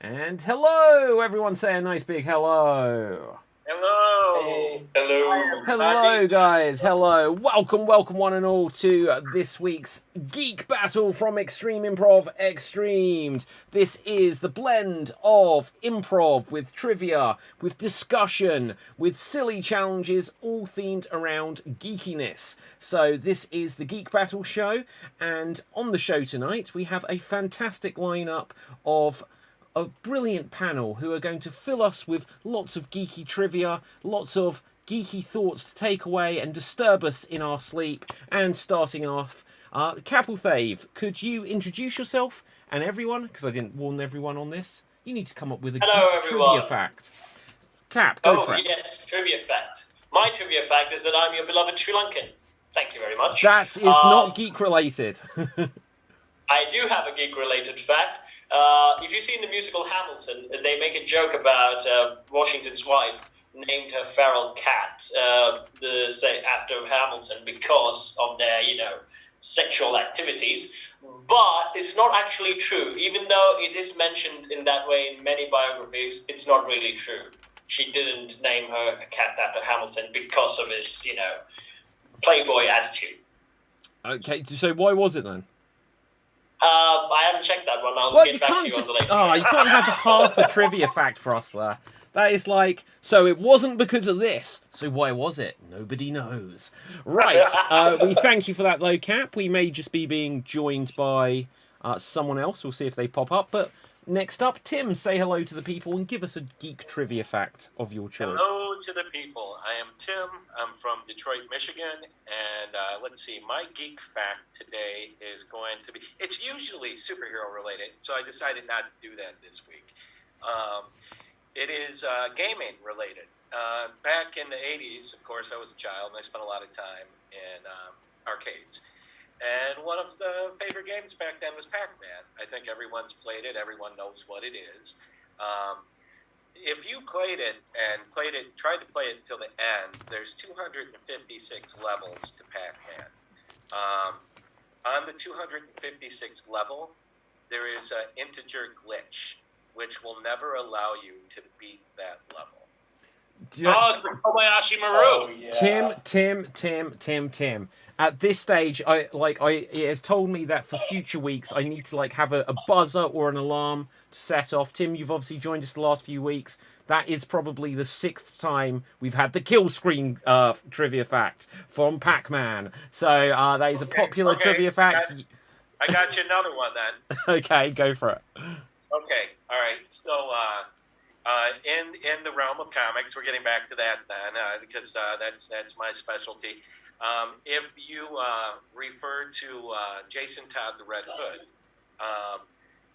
And hello, everyone say a nice big hello. Hello. Hey. Hello. Hello, guys. Hello. Welcome one and all to this week's Geek Battle from Extreme Improv Xstreamed. This is the blend of improv with trivia, with discussion, with silly challenges, all themed around geekiness. So this is the Geek Battle show, and on the show tonight we have a fantastic lineup of a brilliant panel who are going to fill us with lots of geeky trivia, lots of geeky thoughts to take away and disturb us in our sleep. And starting off, Capelthave, could you introduce yourself and everyone? Because I didn't warn everyone on this. You need to come up with a geek trivia fact. Cap, go for it. Oh, yes, trivia fact. My trivia fact is that I'm your beloved Sri Lankan. Thank you very much. That is not geek-related. I do have a geek-related fact. If you've seen the musical Hamilton, they make a joke about Washington's wife named her feral cat after Hamilton because of their, sexual activities. But it's not actually true. Even though it is mentioned in that way in many biographies, it's not really true. She didn't name her cat after Hamilton because of his, playboy attitude. Okay, so why was it then? I haven't checked that one. I'll get back to you on the later. Oh, you can't have half a trivia fact for us there. That is like, so it wasn't because of this. So why was it? Nobody knows. Right. We thank you for that, though, Cap. We may just be being joined by someone else. We'll see if they pop up. But next up, Tim, say hello to the people and give us a geek trivia fact of your choice. Hello to the people. I am Tim. I'm from Detroit, Michigan. And let's see, my geek fact today is going to be, it's usually superhero related, so I decided not to do that this week. It is gaming related. Back in the 80s, of course, I was a child and I spent a lot of time in arcades. And one of the favorite games back then was Pac-Man. I think everyone's played it. Everyone knows what it is. If you played it, tried to play it until the end, there's 256 levels to Pac-Man. On the 256th level, there is an integer glitch, which will never allow you to beat that level. It's the Kobayashi Maru. Oh, yeah. Tim. At this stage, it has told me that for future weeks, I need to have a buzzer or an alarm to set off. Tim, you've obviously joined us the last few weeks. That is probably the 6th time we've had the kill screen trivia fact from Pac-Man. So that is a popular trivia fact. I got you another one then. Okay, go for it. Okay, all right. So, in the realm of comics, we're getting back to that then, because that's my specialty. If you refer to Jason Todd the Red Hood,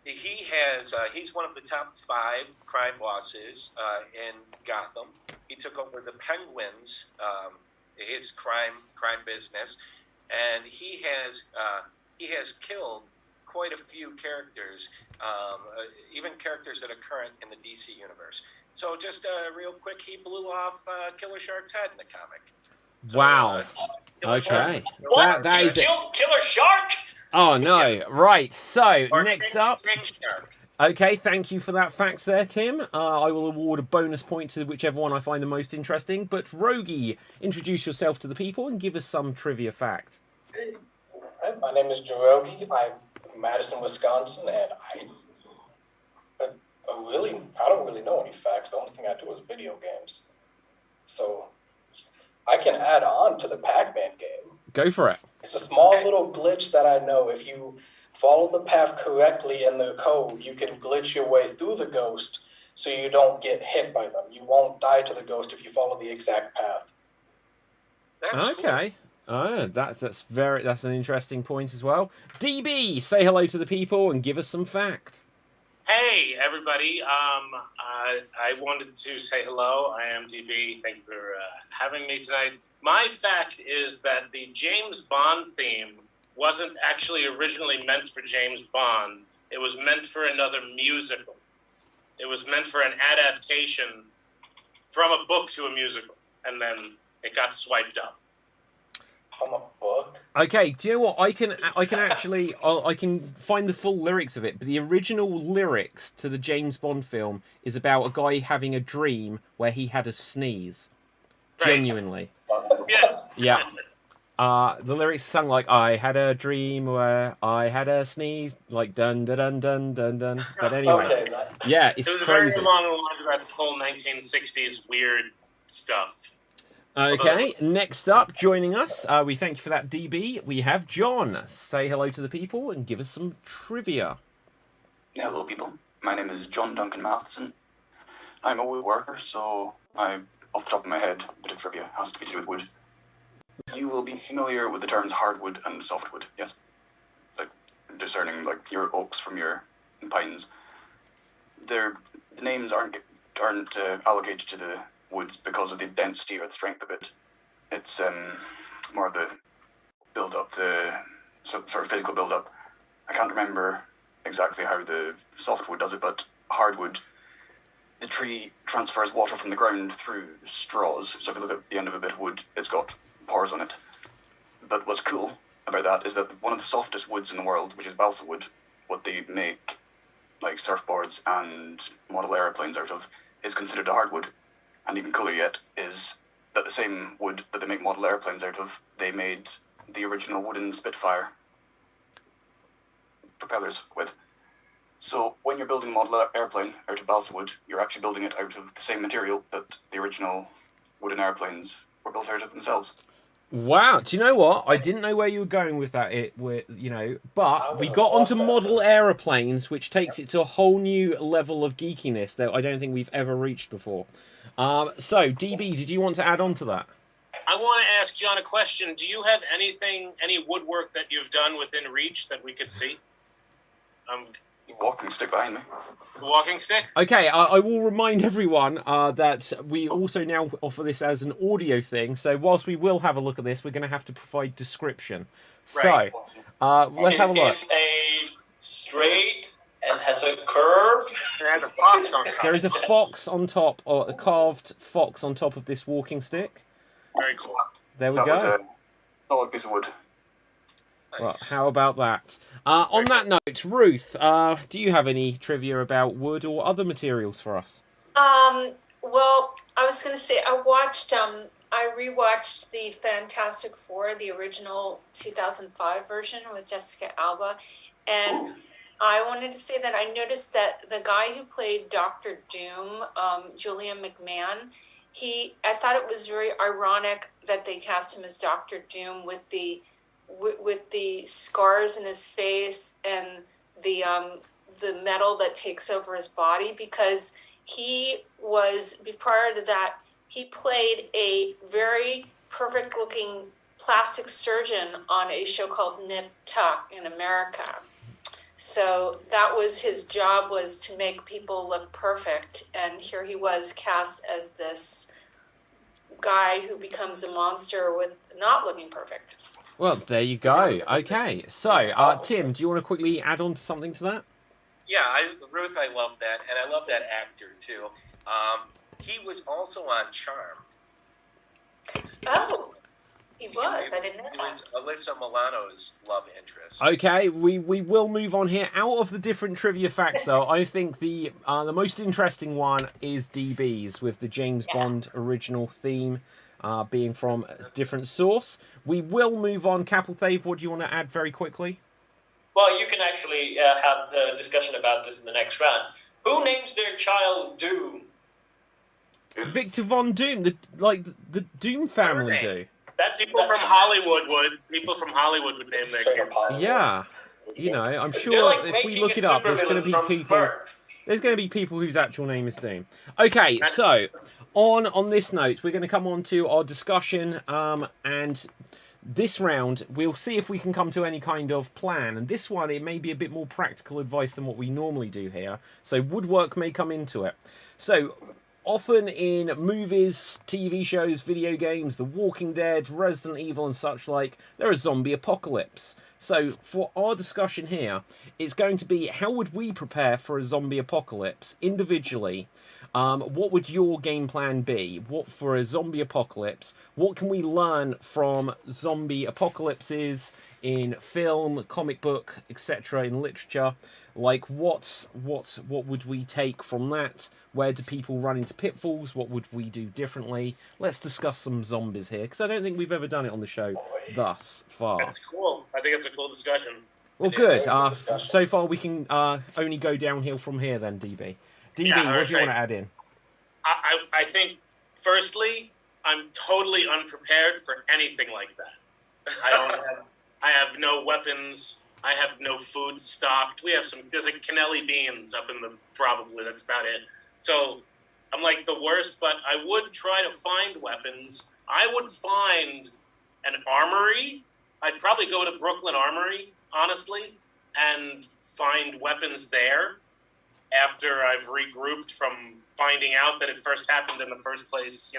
he's one of the top 5 crime bosses in Gotham. He took over the Penguins, his crime business, and he has killed quite a few characters, even characters that are current in the DC universe. So just real quick, he blew off Killer Shark's head in the comic. So, wow. Okay. What? That You is it. killed Killer Shark? Oh, no. Yeah. Right. So, Or next up. King Shark. Okay, thank you for that fact there, Tim. I will award a bonus point to whichever one I find the most interesting. But, Rogie, introduce yourself to the people and give us some trivia fact. Hi, my name is Jerogi. I'm from Madison, Wisconsin, and I don't really know any facts. The only thing I do is video games. So I can add on to the Pac-Man game. Go for it. It's a small little glitch that I know. If you follow the path correctly in the code, you can glitch your way through the ghost so you don't get hit by them. You won't die to the ghost if you follow the exact path. That's Okay. Oh, that's an interesting point as well. DB, say hello to the people and give us some fact. Hey, everybody. I wanted to say hello. I am DB. Thank you for having me tonight. My fact is that the James Bond theme wasn't actually originally meant for James Bond. It was meant for another musical. It was meant for an adaptation from a book to a musical, and then it got swiped up. From a book? Okay, do you know what? I can find the full lyrics of it, but the original lyrics to the James Bond film is about a guy having a dream where he had a sneeze. Right. Genuinely. Yeah. Yeah. The lyrics sung like, I had a dream where I had a sneeze, like dun dun dun dun dun dun. But anyway, Okay. yeah, it's It was crazy. very along the lines of that whole 1960s weird stuff. Okay, next up, joining us, we thank you for that, DB. We have John. Say hello to the people and give us some trivia. Hello, people. My name is John Duncan Matheson. I'm a woodworker, so off the top of my head, a bit of trivia has to be to do with wood. You will be familiar with the terms hardwood and softwood, yes? Like discerning like your oaks from your pines. The names aren't allocated to the woods because of the density or the strength of it. It's more of the build-up, the sort of physical build-up. I can't remember exactly how the softwood does it, but hardwood, the tree transfers water from the ground through straws. So if you look at the end of a bit of wood, it's got pores on it. But what's cool about that is that one of the softest woods in the world, which is balsa wood, what they make like surfboards and model airplanes out of, is considered a hardwood. And even cooler yet is that the same wood that they make model airplanes out of, they made the original wooden Spitfire propellers with. So when you're building a model airplane out of balsa wood, you're actually building it out of the same material that the original wooden airplanes were built out of themselves. Wow, do you know what? I didn't know where you were going with that. But we got onto model aeroplanes, which takes it to a whole new level of geekiness that I don't think we've ever reached before. So, DB, did you want to add on to that? I want to ask John a question. Do you have any woodwork that you've done within reach that we could see? Walking stick behind me. The walking stick? Okay, I will remind everyone that we also now offer this as an audio thing. So whilst we will have a look at this, we're going to have to provide description. Right. So, let's have a look. It's a straight and has a curve. It has a fox on top. There is a fox on top, or a carved fox on top of this walking stick. Very cool. There we That was go. a solid piece of wood. Well, how about that? On that note, Ruth, do you have any trivia about wood or other materials for us? Well, I was going to say I rewatched the Fantastic Four, the original 2005 version with Jessica Alba, and I wanted to say that I noticed that the guy who played Dr. Doom, Julian McMahon, I thought it was very ironic that they cast him as Dr. Doom with the scars in his face and the metal that takes over his body, because prior to that, he played a very perfect looking plastic surgeon on a show called Nip Tuck in America. So that was his job, was to make people look perfect. And here he was cast as this guy who becomes a monster with not looking perfect. Well, there you go. Okay, so Tim, do you want to quickly add on to something to that? Yeah, Ruth, I love that, and I love that actor too. He was also on Charm. Oh, he was. I didn't know He that. was Alyssa Milano's love interest. Okay, we will move on here. Out of the different trivia facts, though, I think the most interesting one is DB's, with the James Bond original theme being from a different source. We will move on. Capelthave, what do you want to add very quickly? Well, you can actually have the discussion about this in the next round. Who names their child Doom? Victor Von Doom, the Doom family do. That's People from Hollywood would name their kid. Yeah, I'm They're sure like if we making look a it up, there's going to supervillain be from people. birth. There's going to be people whose actual name is Doom. Okay, so on this note, we're going to come on to our discussion, and this round we'll see if we can come to any kind of plan. And this one, it may be a bit more practical advice than what we normally do here, so woodwork may come into it. So often in movies, TV shows, video games, The Walking Dead, Resident Evil and such like, there is zombie apocalypse. So for our discussion here, it's going to be, how would we prepare for a zombie apocalypse individually? What would your game plan be? What for a zombie apocalypse? What can we learn from zombie apocalypses in film, comic book, etc., in literature? Like, what would we take from that? Where do people run into pitfalls? What would we do differently? Let's discuss some zombies here, because I don't think we've ever done it on the show thus far. That's cool. I think it's a cool discussion. Well, good. So far, we can only go downhill from here then, DB. DB, Yeah, what do you want to add in? I think, firstly, I'm totally unprepared for anything like that. I have no weapons. I have no food stocked. There's like Canelli beans up in probably that's about it. So I'm like the worst, but I would try to find weapons. I would find an armory. I'd probably go to Brooklyn Armory, honestly, and find weapons there after I've regrouped from finding out that it first happened in the first place,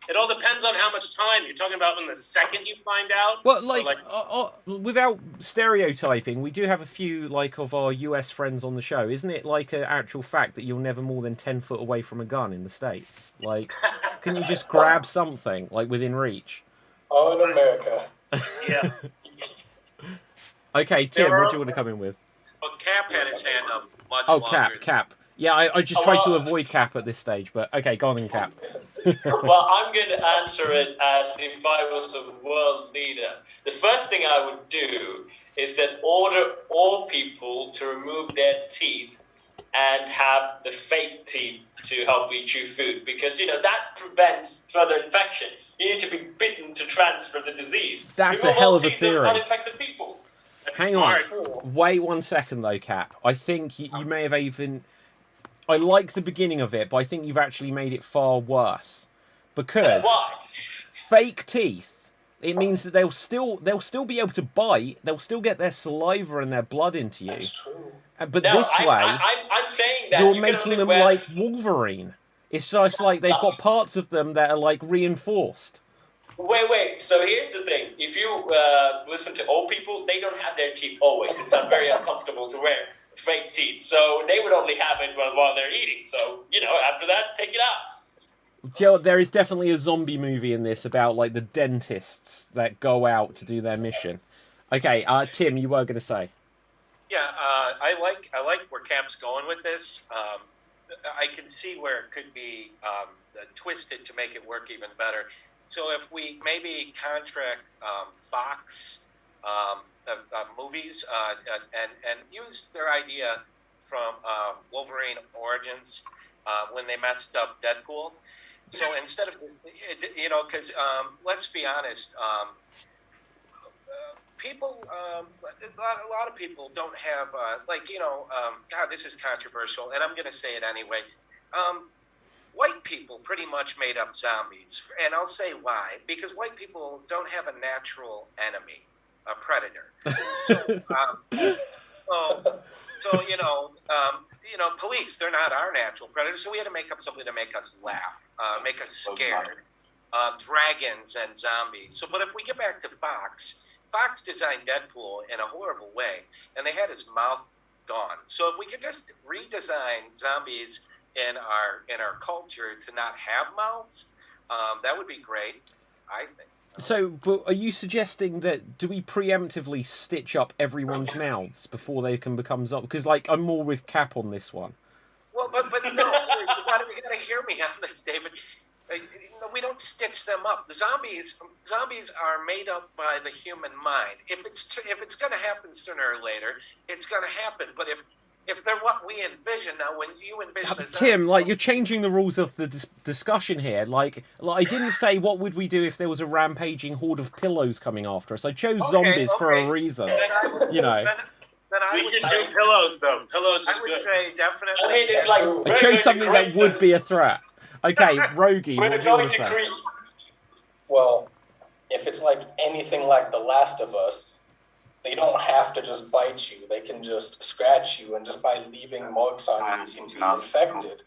It all depends on how much time you're talking about. When the second you find out, Well, without stereotyping, we do have a few of our US friends on the show. Isn't it like an actual fact that you're never more than 10 foot away from a gun in the States? Can you just grab something within reach? Oh, in America. Yeah. Okay, Tim, what do you want to come in with? Well, Cap had his hand up much Oh, longer. Cap. Yeah, I just tried to avoid Cap at this stage, but okay, go on then, Cap. Well, I'm going to answer it as if I was a world leader. The first thing I would do is that order all people to remove their teeth and have the fake teeth to help you chew food, because that prevents further infection. You need to be bitten to transfer the disease. That's Remove a hell all of a teeth theory. Uninfected people. That's Hang smart. on. Wait 1 second, though, Cap. I think you may have even... I like the beginning of it, but I think you've actually made it far worse. Because Why? fake teeth, it means that they'll still be able to bite, they'll still get their saliva and their blood into you. That's true. But No, this way, I'm saying that you're you can making only them wear- like Wolverine. It's just like they've got parts of them that are reinforced. Wait. So here's the thing. If you listen to old people, they don't have their teeth always. It's not very uncomfortable to wear fake teeth. So they would only have it while they're eating. So, after that, take it out. Joe, there is definitely a zombie movie in this about the dentists that go out to do their mission. Okay, Tim, you were going to say. Yeah, I like where Cap's going with this. I can see where it could be twisted to make it work even better. So if we maybe contract Fox movies and use their idea from Wolverine Origins when they messed up Deadpool. So instead of this, because let's be honest, people, a lot of people don't have, God, this is controversial, and I'm going to say it anyway. White people pretty much made up zombies, and I'll say why. Because white people don't have a natural enemy, a predator. So, police, they're not our natural predators, so we had to make up something to make us laugh, make us scared. Dragons and zombies. So, but if we get back to Fox designed Deadpool in a horrible way, and they had his mouth gone. So if we could just redesign zombies in our culture to not have mouths, that would be great, I think. So, but are you suggesting that do we preemptively stitch up everyone's mouths before they can become zombies? Because, I'm more with Cap on this one. Well, but no, you gotta hear me on this, David. We don't stitch them up. The zombies are made up by the human mind. If it's going to happen sooner or later, it's going to happen. But if they're what we envision now, when you envision a zombie, Tim, you're changing the rules of the discussion here. I didn't say what would we do if there was a rampaging horde of pillows coming after us. I chose zombies for a reason. Then I We can do pillows, though. Pillows is I would good. say definitely. I mean, it's like I chose something that would be a threat. Okay, Rogi, what We're do you want going to to say? create. Well, if it's anything like The Last of Us, they don't have to just bite you. They can just scratch you, and just by leaving marks on you, you can be infected.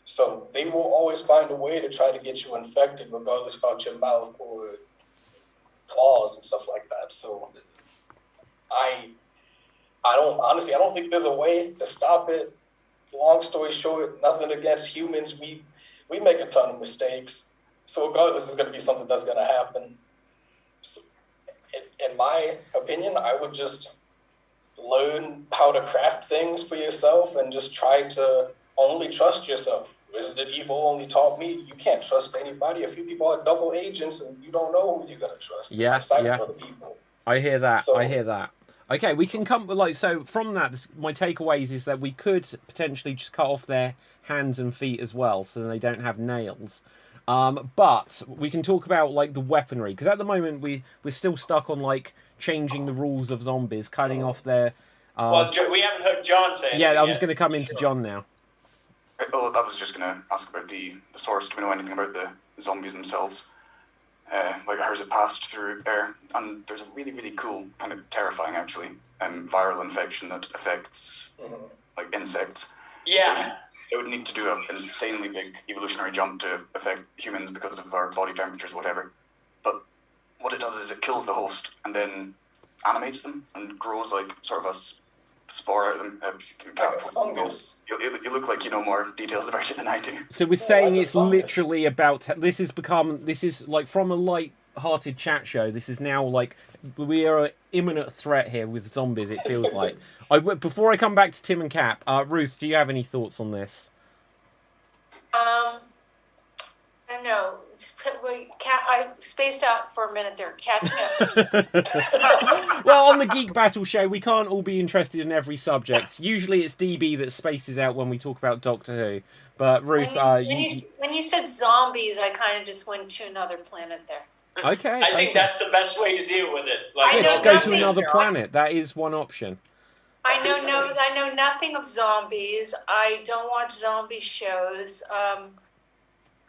So they will always find a way to try to get you infected, regardless about your mouth or claws and stuff like that. So I don't think there's a way to stop it. Long story short, nothing against humans. We make a ton of mistakes. So regardless, it's going to be something that's going to happen. So, in my opinion, I would just learn how to craft things for yourself and just try to only trust yourself. Resident Evil only taught me you can't trust anybody. A few people are double agents and you don't know who you're going to trust. Yeah. Other people. I hear that. So- I hear that. Okay, we can come so from that. My takeaways is that we could potentially just cut off their hands and feet as well, so they don't have nails. But we can talk about the weaponry, because at the moment we're still stuck on changing the rules of zombies, cutting off their. Well, we haven't heard John say. Yeah, I was going to come into John now. Oh, I was just going to ask about the source. Do we know anything about the zombies themselves? How's it passed through air? And there's a really, really cool, kind of terrifying actually, viral infection that affects insects. Yeah. it would need to do an insanely big evolutionary jump to affect humans because of our body temperatures or whatever. But what it does is it kills the host and then animates them and grows like sort of a spore out of them. Like a fungus. You look like you know more details about it than I do. So we're saying like a it's fungus. literally about... This is like from a light-hearted chat show. This is now like... We are an imminent threat here with zombies, it feels like. Before I come back to Tim and Cap, Ruth, do you have any thoughts on this? I don't know. I spaced out for a minute there. Catch me up. Well, on the Geek Battle Show, we can't all be interested in every subject. Usually it's DB that spaces out when we talk about Doctor Who. But Ruth, when you said zombies, I kind of just went to another planet there. Okay. I think that's the best way to deal with it. I know Let's go to nothing. another planet. That is one option. I know nothing of zombies. I don't watch zombie shows.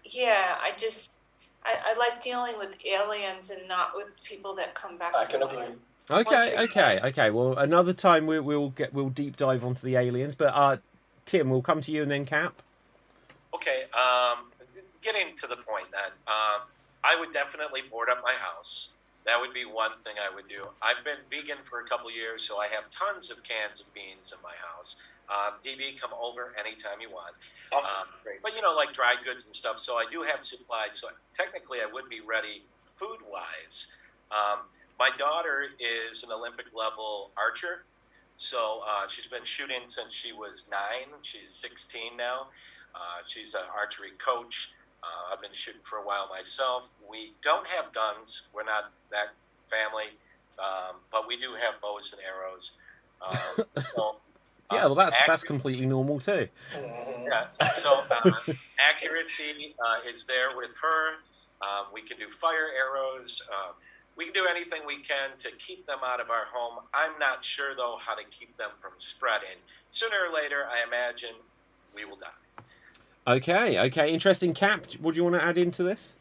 Yeah, I like dealing with aliens and not with people that come back. I to can life. agree. Okay. Well, another time we'll deep dive onto the aliens. But Tim, we'll come to you and then Cap. Okay, getting to the point then, I would definitely board up my house. That would be one thing I would do. I've been vegan for a couple years, so I have tons of cans of beans in my house. DB, come over anytime you want. Great. But, like dried goods and stuff, so I do have supplies. So technically I would be ready food-wise. My daughter is an Olympic-level archer, so she's been shooting since she was 9. She's 16 now. She's an archery coach. I've been shooting for a while myself. We don't have guns. We're not that family, but we do have bows and arrows. Yeah, well, that's completely normal too. Yeah, so accuracy is there with her. We can do fire arrows. We can do anything we can to keep them out of our home. I'm not sure, though, how to keep them from spreading. Sooner or later, I imagine we will die. Okay, interesting. Cap, what do you want to add into this?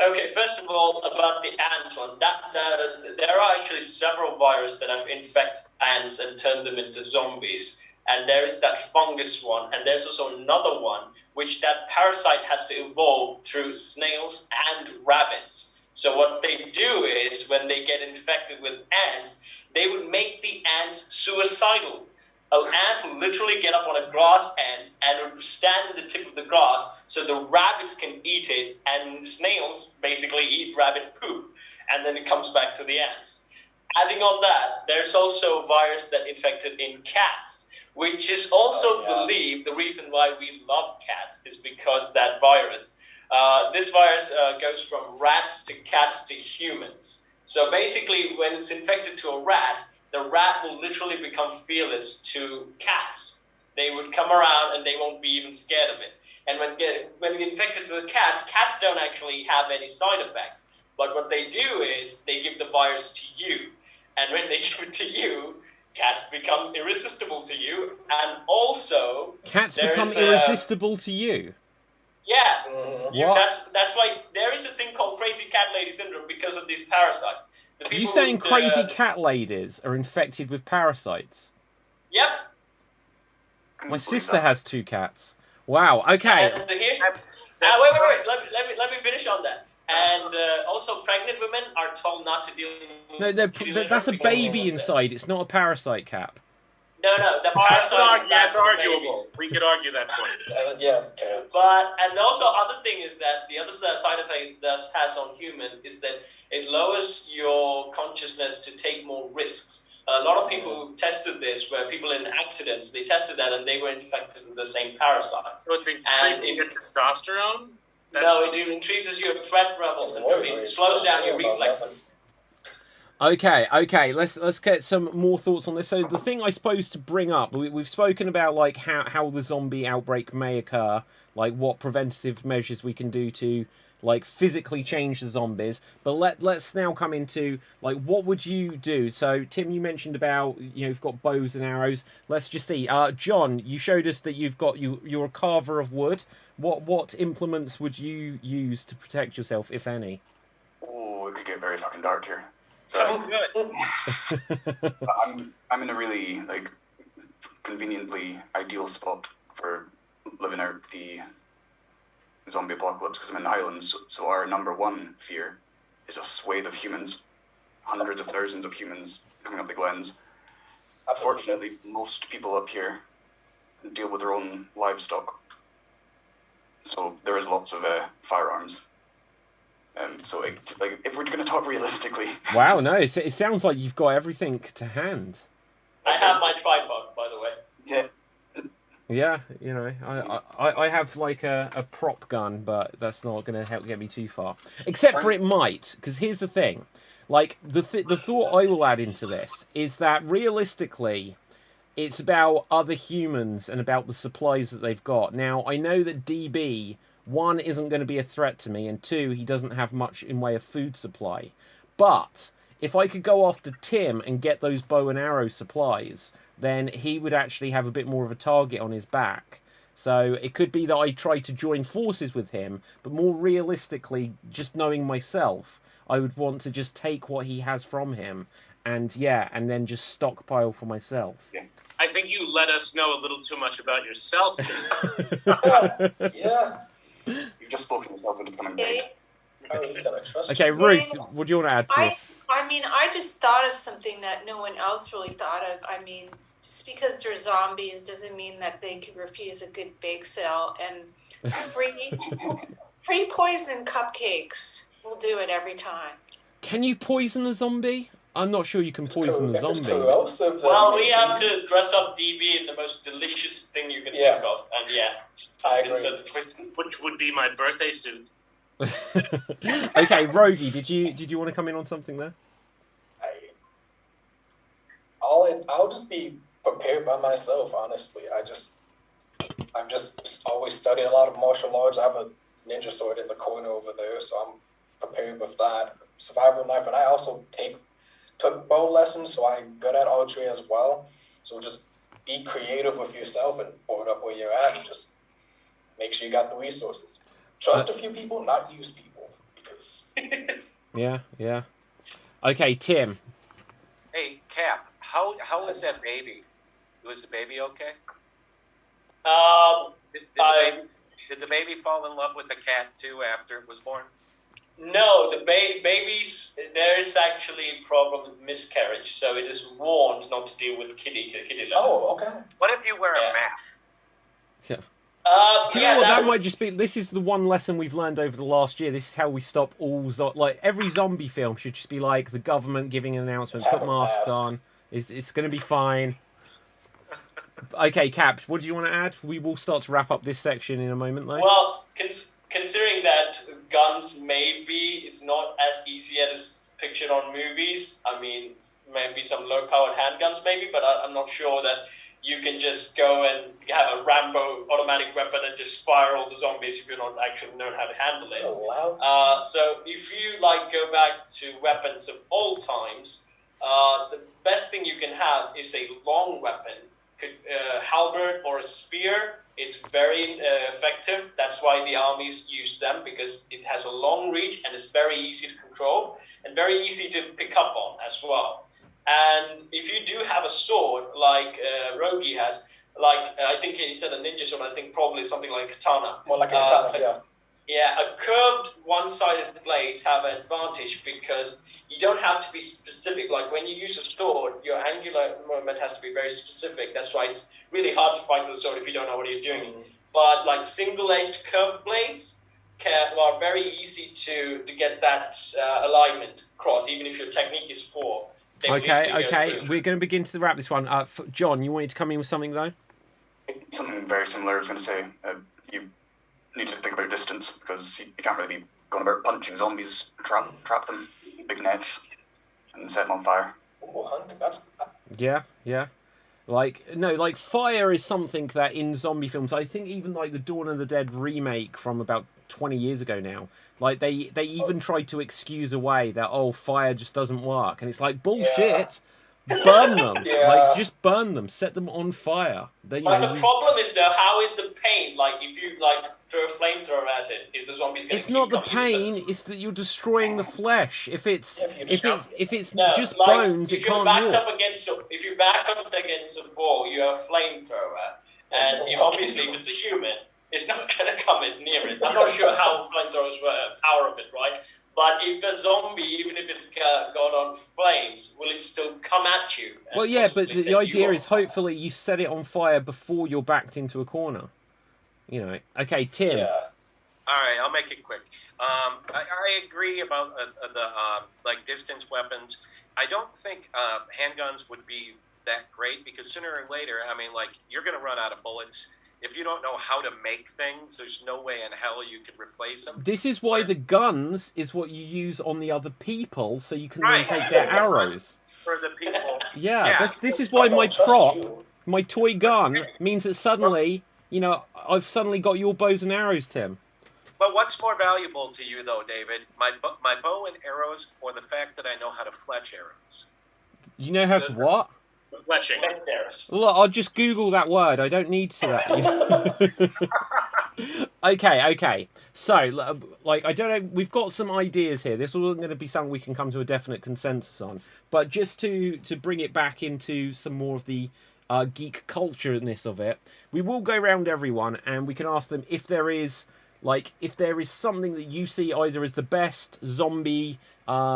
Okay, first of all, about the ants one, there are actually several viruses that have infected ants and turned them into zombies. And there is that fungus one, and there's also another one, which that parasite has to evolve through snails and rabbits. So what they do is, when they get infected with ants, they would make the ants suicidal. An ant will literally get up on a grass end and stand at the tip of the grass so the rabbits can eat it, and snails basically eat rabbit poop, and then it comes back to the ants. Adding on that, there's also a virus that infected in cats, which is also believed, the reason why we love cats is because that virus. This virus goes from rats to cats to humans. So basically, when it's infected to a rat, the rat will literally become fearless to cats. They would come around and they won't be even scared of it. And when infected to the cats don't actually have any side effects. But what they do is they give the virus to you. And when they give it to you, cats become irresistible to you. And also... Cats become irresistible to you? Yeah. That's why there is a thing called crazy cat lady syndrome because of this parasite. Are you saying crazy cat ladies are infected with parasites? Yep. My sister has 2 cats. Wow, okay. And wait. Let me finish on that. And also, pregnant women are told not to deal with... That's a baby inside. It's not a parasite, Cap. No, the parasite... That's arguable. We could argue that point. And also, other thing is that the other side effect this has on humans is that it lowers your consciousness to take more risks. A lot of people tested this, where people in accidents, they tested that and they were infected with the same parasite. So it's increasing your testosterone? No, it increases your threat levels and it slows down your reflexes. Okay. Let's get some more thoughts on this. So the thing I suppose to bring up, we've spoken about like how the zombie outbreak may occur, like what preventative measures we can do to like physically change the zombies. But let's now come into like what would you do? So Tim, you mentioned about you've got bows and arrows. Let's just see. John, you showed us that you're a carver of wood. What implements would you use to protect yourself, if any? Oh, it could get very fucking dark here. So I'm in a really like conveniently ideal spot for living out the zombie apocalypse because I'm in the Highlands. So our number one fear is a swathe of humans, hundreds of thousands of humans coming up the glens. Fortunately, most people up here deal with their own livestock, so there is lots of firearms. So if we're going to talk realistically, wow, no, it sounds like you've got everything to hand. I have my tripod, by the way. yeah, Yeah, you know, I have like a prop gun, but that's not going to help get me too far. Except for it might, because here's the thing. Like, the thought I will add into this is that realistically, it's about other humans and about the supplies that they've got. Now, I know that DB, one, isn't going to be a threat to me, and two, he doesn't have much in way of food supply. But if I could go after Tim and get those bow and arrow supplies, then he would actually have a bit more of a target on his back. So it could be that I try to join forces with him, but more realistically, just knowing myself, I would want to just take what he has from him and then just stockpile for myself. Yeah. I think you let us know a little too much about yourself. Yeah. you've just spoken yourself into becoming big. Okay, Ruth, what do you want to add to this? I mean, I just thought of something that no one else really thought of. I mean, just because they're zombies doesn't mean that they can refuse a good bake sale, and free poison cupcakes will do it every time. Can you poison a zombie? I'm not sure you can poison a zombie. Well, we have to dress up DB in the most delicious thing you can think of, and I agree. Which would be my birthday suit. Okay, Rogi, did you want to come in on something there? I'll just be prepared by myself, honestly. I've just always studied a lot of martial arts. I have a ninja sword in the corner over there, so I'm prepared with that. Survival knife, and I also took bow lessons, so I'm good at archery as well. So just be creative with yourself and board up where you're at, and just make sure you got the resources. Trust a few people, not use people, because Yeah. Okay, Tim. Hey, Cap, how was that baby? Was the baby okay? Did the baby fall in love with the cat too after it was born? No, the babies, there is actually a problem with miscarriage, so it is warned not to deal with kitty litter. Oh, okay. What if you wear a mask? Yeah. Do you know what? That might just be. This is the one lesson we've learned over the last year. This is how we stop all like every zombie film should just be like the government giving an announcement. Put masks on. It's going to be fine. Okay, Cap. What do you want to add? We will start to wrap up this section in a moment, though. Well, considering that guns maybe is not as easy as pictured on movies. I mean, maybe some low-powered handguns, maybe, but I'm not sure that you can just go and have a Rambo automatic weapon and just fire all the zombies if you don't actually know how to handle it. So if you go back to weapons of all times, the best thing you can have is a long weapon. Halberd or a spear is very effective. That's why the armies use them, because it has a long reach and it's very easy to control and very easy to pick up on as well. And if you do have a sword like Rogi has, I think he said a ninja sword, I think probably something like a katana. More like a katana, yeah. Yeah, a curved one-sided blades have an advantage because you don't have to be specific. Like when you use a sword, your angular movement has to be very specific. That's why it's really hard to fight with a sword if you don't know what you're doing. But like single-edged curved blades are very easy to get that alignment across, even if your technique is 4. Okay. We're going to begin to wrap this one. John, you wanted to come in with something, though? Something very similar. I was going to say, you need to think about distance, because you can't really be going about punching zombies, trap them, big nets, and set them on fire. Oh, hunting, that's... Yeah. Fire is something that in zombie films, I think even the Dawn of the Dead remake from about 20 years ago now, they even tried to excuse away that, fire just doesn't work. And it's like, bullshit, burn them. Just burn them, set them on fire. The problem is, though, how is the pain? If you, throw a flamethrower at it, is the zombies going to... It's not the pain, it's that you're destroying the flesh. If it's just bones, it can't walk. If you back up against a wall, you have a flamethrower, And if obviously if it's a human, it's not going to come near it. I'm not sure how flamethrowers power of it, right? But if a zombie, even if it's got on flames, will it still come at you? Well, yeah, but the idea is hopefully you set it on fire before you're backed into a corner. You know. Okay, Tim. Yeah. All right, I'll make it quick. I agree about the like distance weapons. I don't think handguns would be that great because sooner or later, I mean, like you're going to run out of bullets. If you don't know how to make things, there's no way in hell you could replace them. This is why the guns is what you use on the other people, so you can Right. then take their arrows. For the people. Yeah, this is why my Trust prop, you. my toy gun, means that suddenly, you know, I've suddenly got your bows and arrows, Tim. But what's more valuable to you, though, David? My bow and arrows, or the fact that I know how to fletch arrows? You know how to what? Fletching. Look, I'll just Google that word. I don't need to that. Okay. So, like, I don't know. We've got some ideas here. This wasn't going to be something we can come to a definite consensus on. But just to bring it back into some more of the geek culture-ness of it, we will go around everyone and we can ask them if there is something that you see either as the best zombie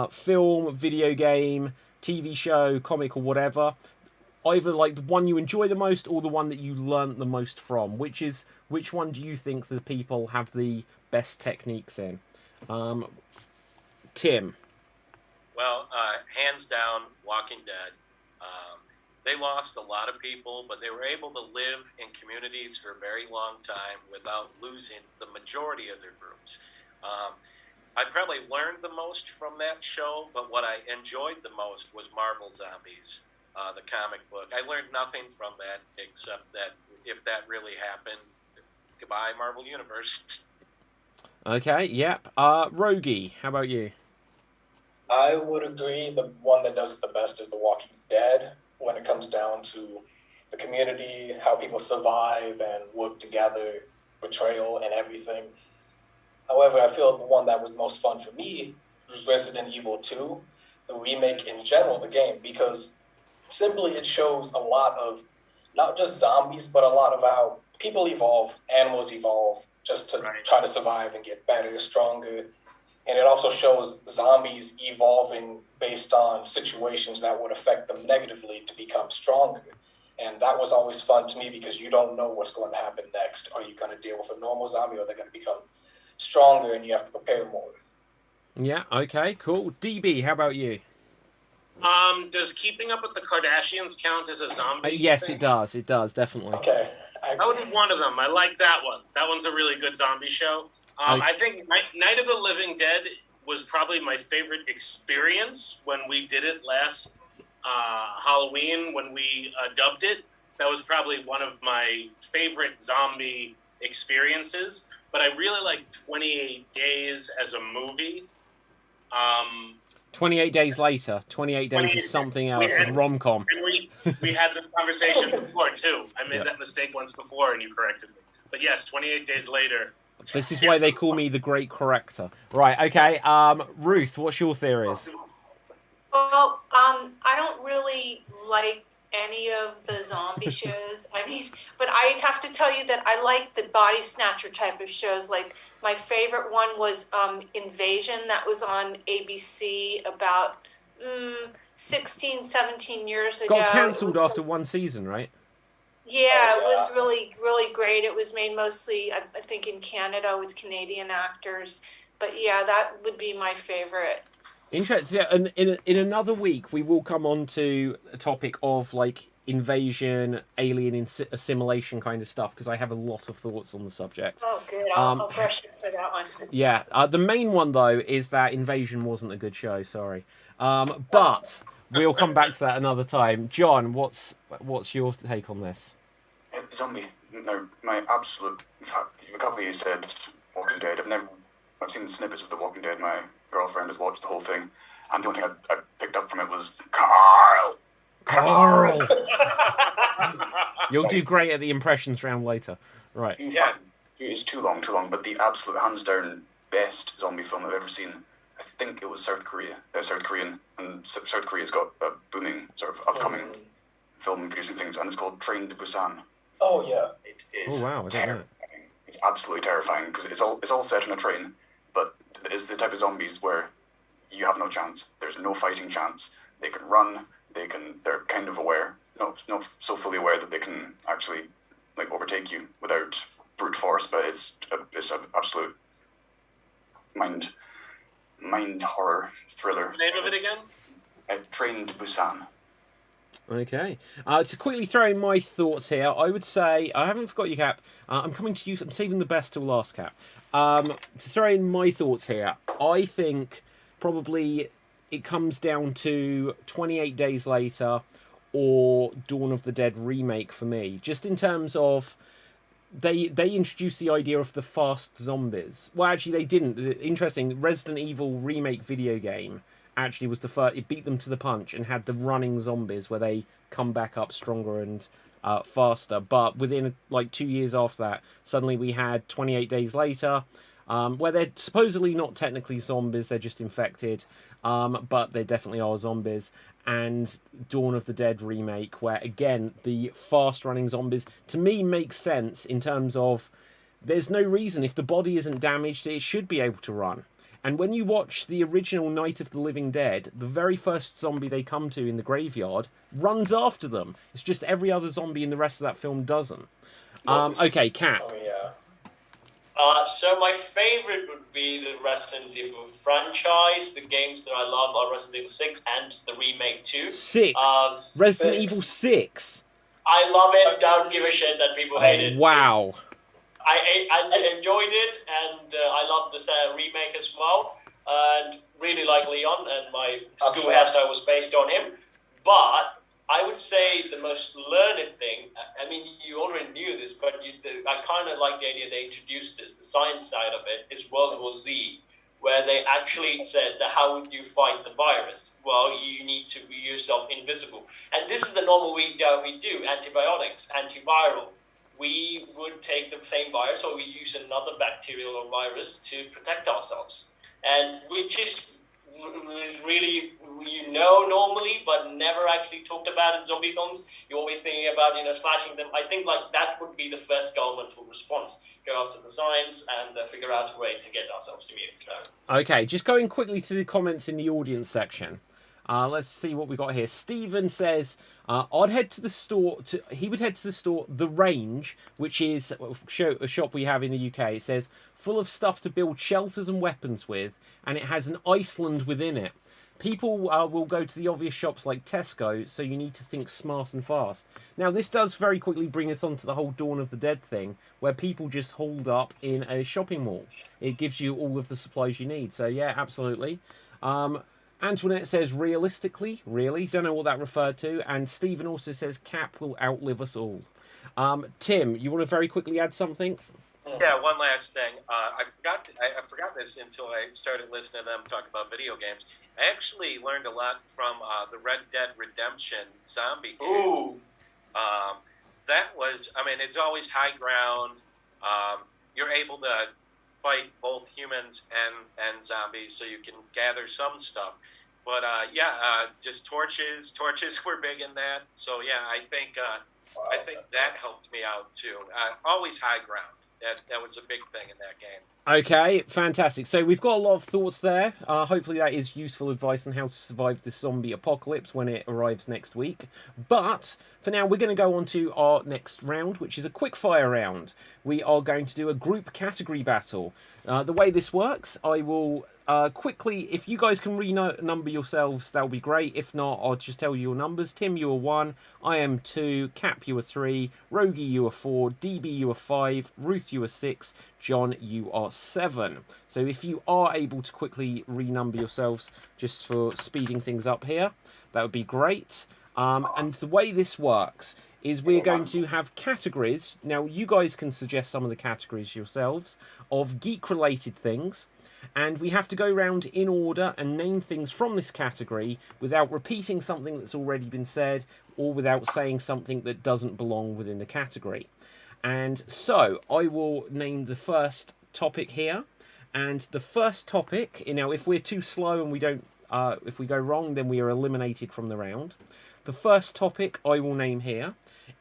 film, video game, TV show, comic, or whatever. Either like the one you enjoy the most or the one that you learnt the most from. Which one do you think the people have the best techniques in? Tim. Well, hands down, Walking Dead. They lost a lot of people, but they were able to live in communities for a very long time without losing the majority of their groups. I probably learned the most from that show, but what I enjoyed the most was Marvel Zombies, the comic book. I learned nothing from that except that if that really happened, goodbye Marvel Universe. Okay, yep. Rogie, how about you? I would agree the one that does it the best is The Walking Dead when it comes down to the community, how people survive and work together, betrayal and everything. However, I feel the one that was most fun for me was Resident Evil 2, the remake in general, the game, because simply it shows a lot of not just zombies, but a lot of how people evolve, animals evolve, just to try to survive and get better, stronger. And it also shows zombies evolving based on situations that would affect them negatively to become stronger. And that was always fun to me because you don't know what's going to happen next. Are you going to deal with a normal zombie or they're going to become stronger and you have to prepare more? Yeah, okay, cool. DB, how about you? Does Keeping Up with the Kardashians count as a zombie? Yes, thing? it does. It does, definitely. Okay. That would be one of them. I like that one. That one's a really good zombie show. I think Night of the Living Dead was probably my favorite experience when we did it last Halloween, when we dubbed it. That was probably one of my favorite zombie experiences. But I really like 28 Days as a movie. 28 Days Later. 28 Days is something else. It's rom-com. And we had this conversation before, too. I made that mistake once before, and you corrected me. But yes, 28 Days Later. This is why they call me the Great Corrector. Right, okay. Ruth, what's your theories? Well, I don't really like any of the zombie shows. I mean, but I have to tell you that I like the body snatcher type of shows. Like my favorite one was Invasion, that was on ABC about 16, 17 years ago. Got cancelled after one season, right? Yeah, it was really, really great. It was made mostly, I think, in Canada with Canadian actors. But yeah, that would be my favorite. Interesting. Yeah, and in another week, we will come on to a topic of like invasion, alien assimilation kind of stuff, because I have a lot of thoughts on the subject. Oh, good. I'll brush it for that one. Yeah. The main one, though, is that Invasion wasn't a good show. Sorry. But we'll come back to that another time. John, what's your take on this? Zombie. No, my absolute. In fact, a couple of you said Walking Dead. I've seen snippets of The Walking Dead. My girlfriend has watched the whole thing, and the only thing I picked up from it was Carl. You'll do great at the impressions round later. Right. Yeah, it's too long. But the absolute hands down best zombie film I've ever seen. I think it was South Korean, and South Korea's got a booming sort of upcoming film and producing things, and it's called Train to Busan. Oh yeah. It is Oh, wow, I don't know. terrifying. It's absolutely terrifying because it's all set in a train, but it's the type of zombies where you have no chance. There's no fighting chance. They can run. They're kind of aware. Not so fully aware that they can actually like overtake you without brute force. But it's an absolute mind horror thriller. The name of it again? Train to Busan. Okay. To quickly throw in my thoughts here, I would say I haven't forgot you, Cap. I'm coming to you. I'm saving the best till last, Cap. To throw in my thoughts here, I think probably it comes down to 28 Days Later or Dawn of the Dead remake for me. Just in terms of they introduced the idea of the fast zombies. Well, actually, they didn't. Interesting. Resident Evil remake video game actually was the first. It beat them to the punch and had the running zombies where they come back up stronger and faster. But within like 2 years after that, suddenly we had 28 Days Later, where they're supposedly not technically zombies, they're just infected, but they definitely are zombies. And Dawn of the Dead remake, where again the fast running zombies to me makes sense in terms of there's no reason, if the body isn't damaged, it should be able to run. And when you watch the original Night of the Living Dead, the very first zombie they come to in the graveyard runs after them. It's just every other zombie in the rest of that film doesn't. Okay, Cat. Oh yeah. So my favorite would be the Resident Evil franchise. The games that I love are Resident Evil 6 and the remake 2. 6. Resident 6. Evil 6. I love it. Don't give a shit that people hate it. Wow. I enjoyed it, and I love the remake as well. And really like Leon, and my school hairstyle was based on him. But I would say the most learned thing, I mean, you already knew this, but I kind of like the idea they introduced this, the science side of it, is World War Z, where they actually said that how would you fight the virus? Well, you need to be yourself invisible. And this is the normal we do, antibiotics, antiviral. We would take the same virus or we use another bacterial or virus to protect ourselves. And which is really, normally, but never actually talked about in zombie films. You're always thinking about, slashing them. I think like that would be the first governmental response. Go after the science and figure out a way to get ourselves immune. So. Okay, just going quickly to the comments in the audience section. Let's see what we got here. Stephen says, I'd head to the store. He would head to the store, The Range, which is a shop we have in the UK. It says, full of stuff to build shelters and weapons with, and it has an Iceland within it. People will go to the obvious shops like Tesco, so you need to think smart and fast. Now, this does very quickly bring us on to the whole Dawn of the Dead thing, where people just holed up in a shopping mall. It gives you all of the supplies you need. So, yeah, absolutely. Antoinette says, realistically, really? Don't know what that referred to. And Stephen also says, Cap will outlive us all. Tim, you want to very quickly add something? Yeah, one last thing. I forgot this until I started listening to them talk about video games. I actually learned a lot from the Red Dead Redemption zombie game. Ooh. That was, it's always high ground. You're able to fight both humans and zombies, so you can gather some stuff. But just torches. Torches were big in that. So yeah, I think that helped me out too. Always high ground. That was a big thing in that game. Okay, fantastic. So we've got a lot of thoughts there. Hopefully that is useful advice on how to survive this zombie apocalypse when it arrives next week. But for now, we're going to go on to our next round, which is a quick fire round. We are going to do a group category battle. The way this works, I will quickly, if you guys can renumber yourselves, that'll be great. If not, I'll just tell you your numbers. Tim, you are 1. I am 2. Cap, you are 3. Rogie, you are 4. DB, you are 5. Ruth, you are 6. John, you are 7. So if you are able to quickly renumber yourselves just for speeding things up here, that would be great. And the way this works is we're going to have categories. Now, you guys can suggest some of the categories yourselves of geek-related things. And we have to go around in order and name things from this category without repeating something that's already been said or without saying something that doesn't belong within the category. And so I will name the first topic here. And the first topic, if we're too slow and we don't, if we go wrong, then we are eliminated from the round. The first topic I will name here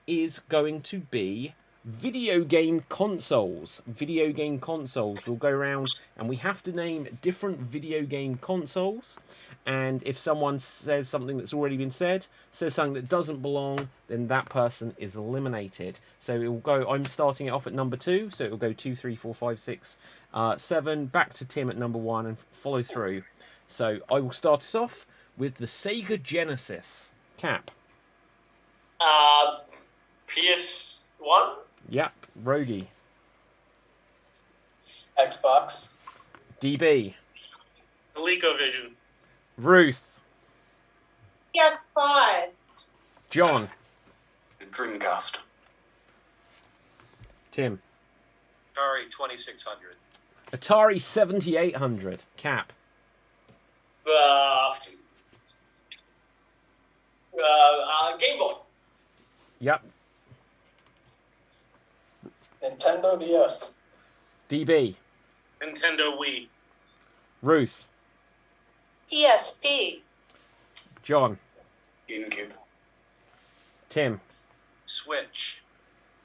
is going to be video game consoles. Video game consoles. We'll go around and we have to name different video game consoles. And if someone says something that's already been said, says something that doesn't belong, then that person is eliminated. So it will go, I'm starting it off at number 2, so it will go 2, 3, 4, 5, 6, 7, back to Tim at number 1 and follow through. So I will start us off with the Sega Genesis. Cap. PS1? Yep. Rogie. Xbox. DB. ColecoVision. Ruth. PS5. John. Dreamcast. Tim. Atari 2600. Atari 7800. Cap. Game Boy. Yep. Nintendo DS. DB. Nintendo Wii. Ruth. PSP. John. GameCube. Tim. Switch.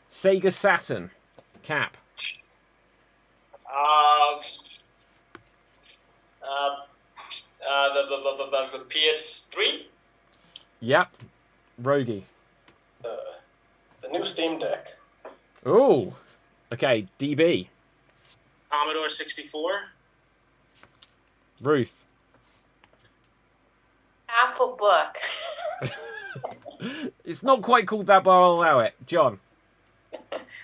Sega Saturn. Cap. The PS3. Yep. Rogie. The new Steam Deck. Ooh. Okay. DB. Commodore 64. Ruth. Apple Book. It's not quite called that, but I'll allow it. John.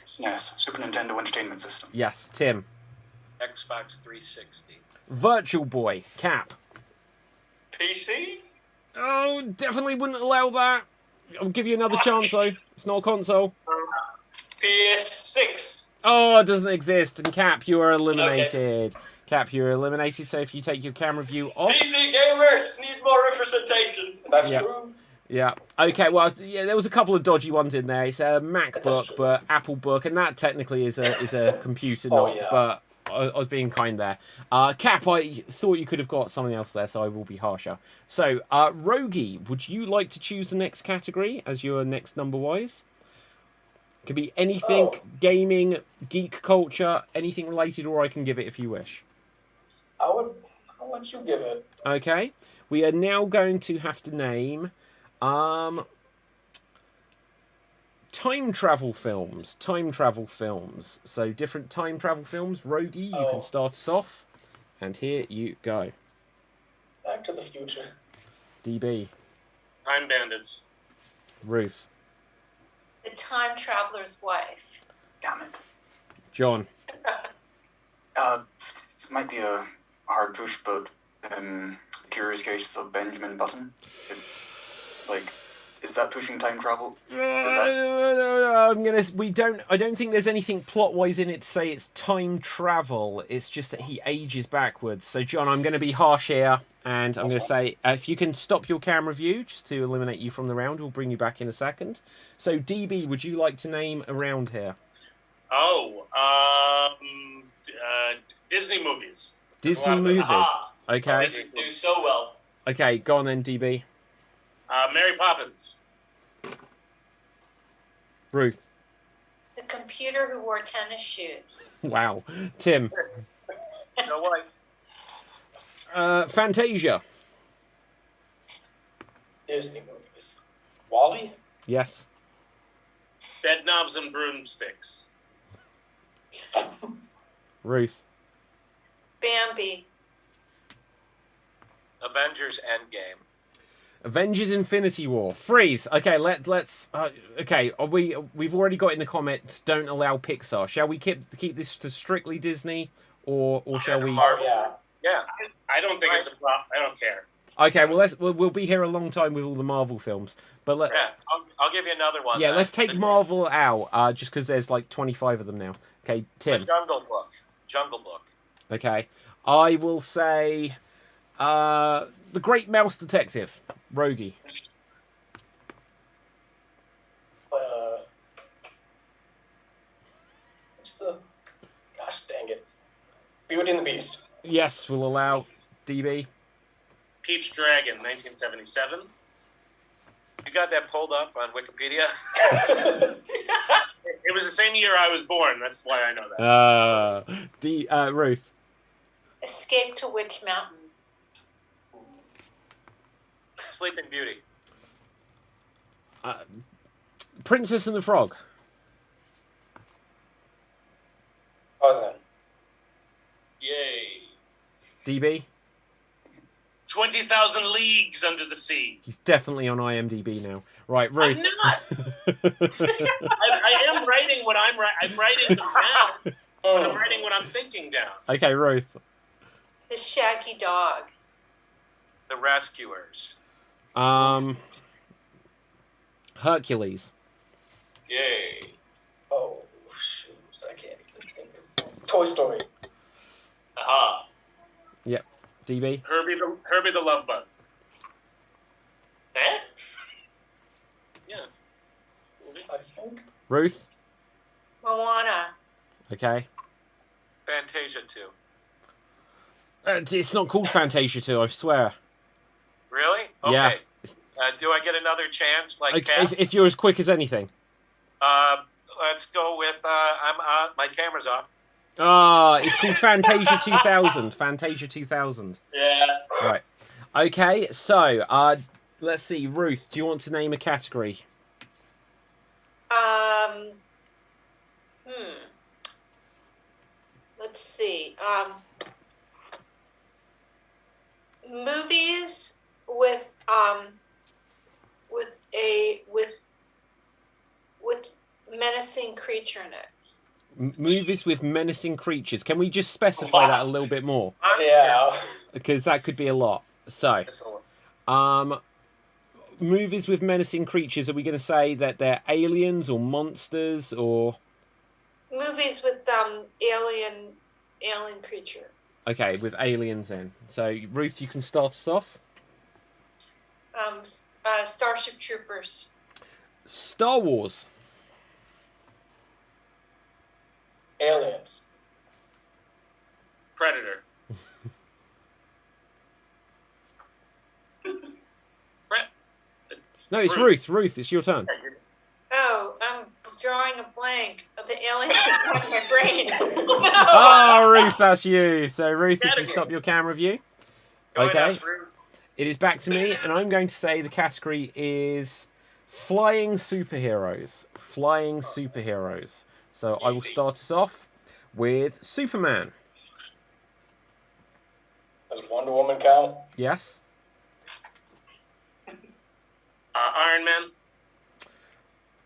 SNES. Super Nintendo Entertainment System. Yes. Tim. Xbox 360. Virtual Boy. Cap. PC. Oh, definitely wouldn't allow that. I'll give you another chance, though. It's not a console. PS6. Oh, it doesn't exist. And Cap, you are eliminated. Okay. Cap, you're eliminated. So if you take your camera view off... PC gamers need more representation. That's Yeah. true. Yeah. Okay. Well, yeah, there was a couple of dodgy ones in there. It's a MacBook, but Apple Book, and that technically is a computer, Oh, not. yeah. But I was being kind there. Cap, I thought you could have got something else there, so I will be harsher. So, Rogie, would you like to choose the next category as your next number wise? Could be anything, gaming, geek culture, anything related, or I can give it if you wish. I'll let you give it. Okay. We are now going to have to name time travel films. Time travel films. So different time travel films. Rogie, you can start us off. And here you go. Back to the Future. DB. Time Bandits. Ruth. The Time Traveler's Wife. Damn it. John. It might be a hard push, but Curious Cases of Benjamin Button. It's like, is that pushing time travel? I don't think there's anything plot wise in it to say it's time travel. It's just that he ages backwards. So John, I'm gonna be harsh here, and I'm gonna say if you can stop your camera view just to eliminate you from the round, we'll bring you back in a second. So DB, would you like to name a round here? Disney movies. Disney movies. Okay. They do so well. Okay, go on then, DB. Mary Poppins. Ruth. The Computer Who Wore Tennis Shoes. Wow. Tim. No way. Fantasia. Disney movies. Wall-E? Yes. Bedknobs and Broomsticks. Ruth. Bambi. Avengers Endgame. Avengers Infinity War. Freeze. Okay, let's okay, we've already got in the comments don't allow Pixar. Shall we keep this to strictly Disney or shall we Yeah. Yeah. I don't think it's a problem. I don't care. Okay, well we'll be here a long time with all the Marvel films. But Yeah. I'll give you another one. yeah, then. let's take Marvel out just cuz there's like 25 of them now. Okay, Tim. The Jungle Book. Jungle Book. Okay. I will say The Great Mouse Detective. Rogie. What's the... Gosh dang it. Beauty and the Beast. Yes, we'll allow DB. Pete's Dragon, 1977. You got that pulled up on Wikipedia? It was the same year I was born. That's why I know that. Ruth. Escape to Witch Mountain. Sleeping Beauty. Princess and the Frog. Cousin. Yay. DB. 20,000 Leagues Under the Sea. He's definitely on IMDb now. Right, Ruth. I'm not. I am writing what I'm writing. I'm writing them down. But I'm writing what I'm thinking down. Okay, Ruth. The Shaggy Dog. The Rescuers. Hercules. Yay. Oh, shoot. I can't even think of Toy Story. Aha. Yep. DB. Herbie the Love Bug. Eh? Yeah. I think. Ruth. Moana. Okay. Fantasia 2. It's not called Fantasia 2, I swear. Really? Okay. Yeah. Do I get another chance? Like Okay, Kat? if you're as quick as anything. Let's go with my camera's off. It's called Fantasia 2000. Fantasia 2000. Yeah. Right. Okay, so, let's see. Ruth, do you want to name a category? Let's see. Movies with menacing creature in it. Movies with menacing creatures. Can we just specify that a little bit more? Yeah. Because that could be a lot. So, movies with menacing creatures, are we going to say that they're aliens or monsters or... Movies with alien creature. Okay, with aliens in. So, Ruth, you can start us off. Starship Troopers. Star Wars. Aliens. Predator. No, it's Ruth. Ruth, it's your turn. Oh, I'm drawing a blank. The aliens are in my brain. No. Oh, Ruth, that's you. So, Ruth, if you stop your camera view. Okay. It is back to me, and I'm going to say the category is flying superheroes. Flying superheroes. So I will start us off with Superman. Does Wonder Woman count? Yes. Iron Man.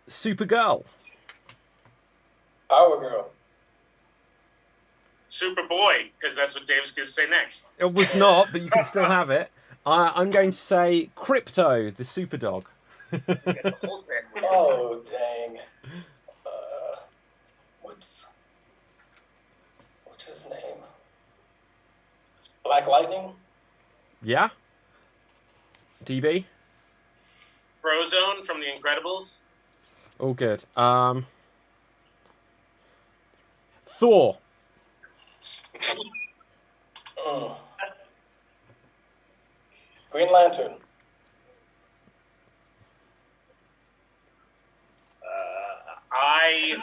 Supergirl. Power Girl. Superboy, because that's what Dave's going to say next. It was not, but you can still have it. I'm going to say Crypto, the Superdog. Oh, dang. What's his name? Black Lightning? Yeah. DB. Frozone from The Incredibles. All good. Thor. Green Lantern. I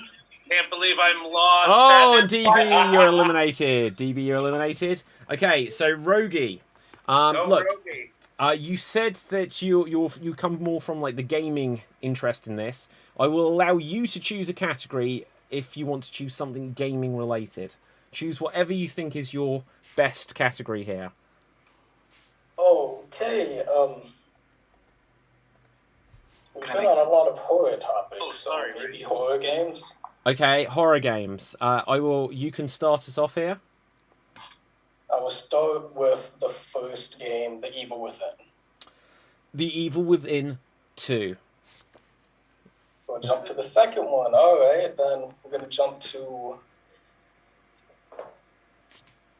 can't believe I'm lost. Oh, DB, you're eliminated. DB, you're eliminated. Okay, so Rogie. Look, Rogie. you said that you come more from like the gaming interest in this. I will allow you to choose a category if you want to choose something gaming related. Choose whatever you think is your best category here. Okay, we've been on a lot of horror topics. Oh, sorry, so maybe horror games? Okay, horror games. You can start us off here. I will start with the first game, The Evil Within. The Evil Within 2. We'll jump to the second one. All right, then we're going to jump to...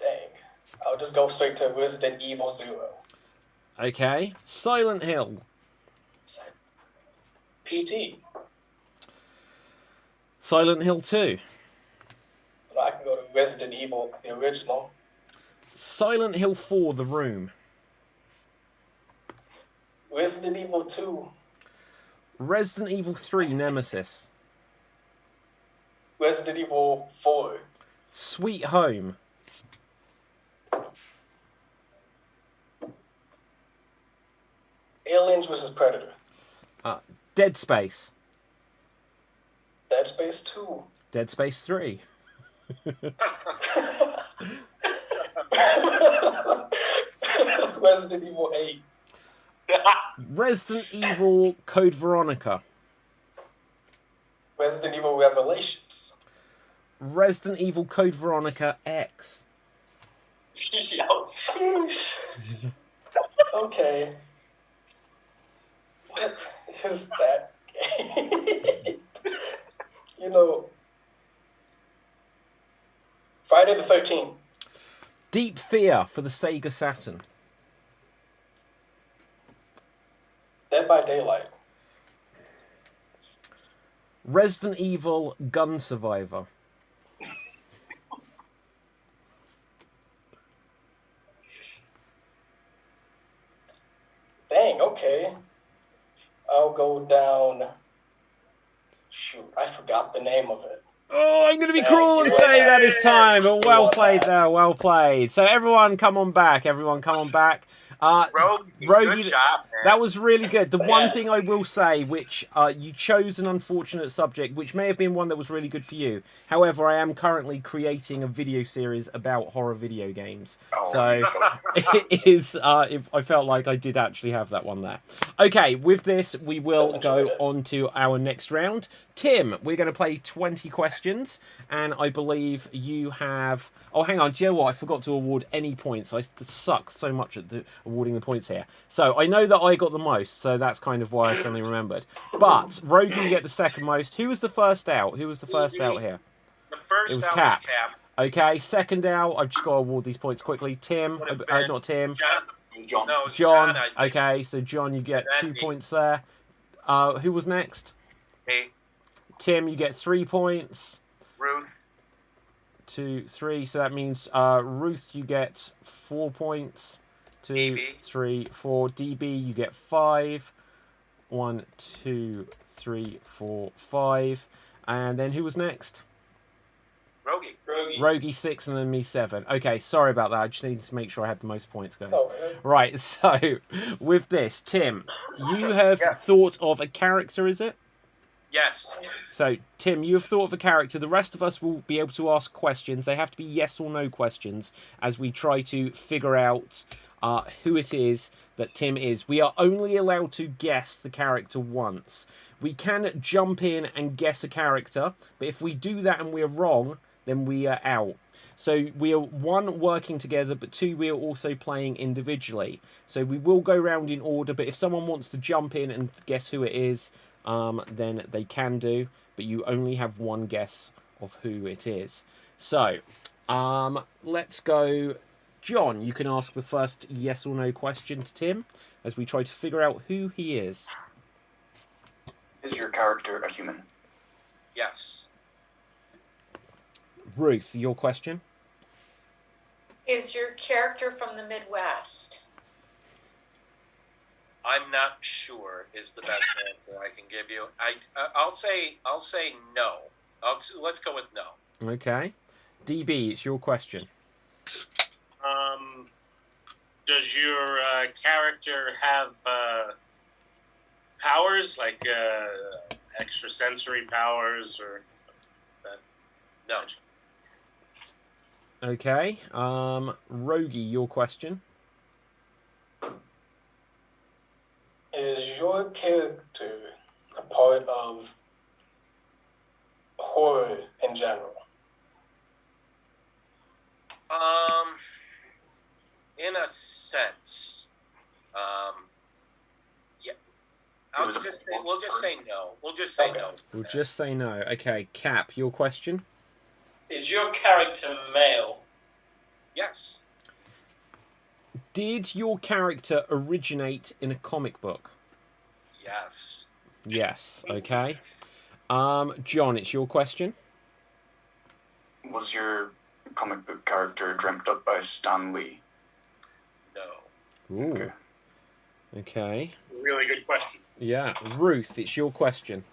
Dang. I'll just go straight to Resident Evil 0. Okay. Silent Hill. PT. Silent Hill 2. I can go to Resident Evil, the original. Silent Hill 4, The Room. Resident Evil 2. Resident Evil 3 Nemesis. Resident Evil 4. Sweet Home. Aliens vs. Predator. Dead Space. Dead Space 2. Dead Space 3. Resident Evil 8. Resident Evil Code Veronica. Resident Evil Revelations. Resident Evil Code Veronica X. Sheesh. Okay. What is that game? You know, Friday the 13th. Deep Fear for the Sega Saturn. Dead by Daylight. Resident Evil Gun Survivor. Dang, okay. I'll go down. Shoot, I forgot the name of it. Oh, I'm going to be Thank cruel and you. say that is time, but well You played want that. there, well played. So everyone come on back, everyone come on back. Rogue, Rogue, good job, man. that was really good. The one Yeah. thing I will say, which you chose an unfortunate subject, which may have been one that was really good for you. However, I am currently creating a video series about horror video games. Oh, So it is. I felt like I did actually have that one there. Okay, with this, we will Still go enjoyed it. on to our next round. Tim, we're going to play 20 questions, and I believe you have... Oh, hang on, do you know what? I forgot to award any points. I suck so much at awarding the points here. So I know that I got the most, so that's kind of why I suddenly remembered. But, Rogie, you get the second most. Who was the first out? Who was the first out here? The first It was out Cap. was Cap. Okay, second out. I've just got to award these points quickly. Tim, Would have been not Tim. John. It was John. No, it was John. I think. Okay, so John, you get That'd 2 be- points there. Who was next? Hey, Tim, you get 3 points. Ruth. 2, 3. So that means Ruth, you get 4 points. 2, DB. 3, 4. DB, you get 5. 1, 2, 3, 4, 5. And then who was next? Rogie. Rogie 6 and then me 7. Okay, sorry about that. I just needed to make sure I had the most points, guys. Oh, Right, so with this, Tim, you have thought of a character, is it? Yes. So, Tim, you have thought of a character. The rest of us will be able to ask questions. They have to be yes or no questions as we try to figure out who it is that Tim is. We are only allowed to guess the character once. We can jump in and guess a character, but if we do that and we're wrong, then we are out. So we are, 1, working together, but 2, we are also playing individually. So we will go round in order, but if someone wants to jump in and guess who it is, then they can do, but you only have 1 guess of who it is. So, let's go. John, you can ask the first yes or no question to Tim as we try to figure out who he is. Is your character a human? Yes. Ruth, your question. Is your character from the Midwest? I'm not sure is the best answer I can give you. I'll say no. Let's go with no. Okay. DB, it's your question. Does your character have powers like extrasensory powers or that? No. Okay. Rogie, your question. is your character a part of horror in general? In a sense, yeah. We'll just say no. We'll just say Okay. no. We'll just say no. Okay, Cap, your question. Is your character male? Yes. Did your character originate in a comic book? Yes. Yes. Okay. John, it's your question. Was your comic book character dreamt up by Stan Lee? No. Ooh. Okay. Okay. Really good question. Yeah, Ruth, it's your question.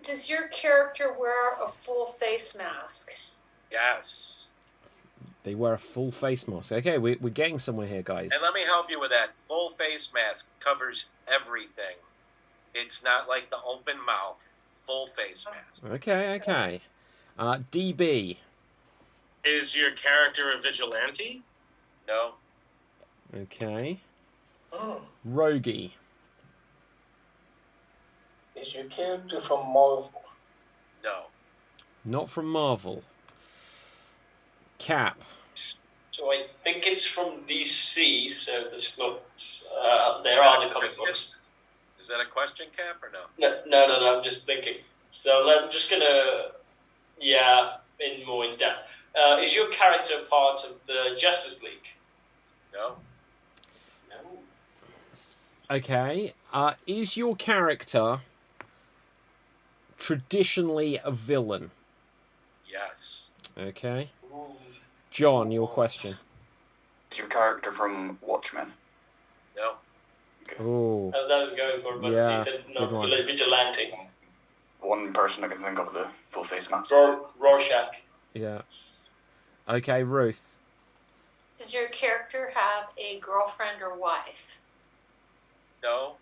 Does your character wear a full face mask? Yes. They wear a full face mask. Okay, we're getting somewhere here, guys. And let me help you with that. Full face mask covers everything. It's not like the open mouth. Full face mask. Okay. DB. Is your character a vigilante? No. Okay. Hmm. Rogie. Is your character from Marvel? No. Not from Marvel. Cap. So I think it's from DC. So there's not. There are the comic books. Is that a question, Cap, or no? No. I'm just thinking. So I'm just gonna. Yeah, in more in depth. Is your character part of the Justice League? No. No. Okay. Is your character traditionally a villain? Yes. Okay. Ooh. John, your question. Is your character from Watchmen? No. Oh. As I was going for, but Yeah, he said good one. not vigilante. One person I can think of with a full face mask. Rorschach. Yeah. Okay, Ruth. Does your character have a girlfriend or wife? No.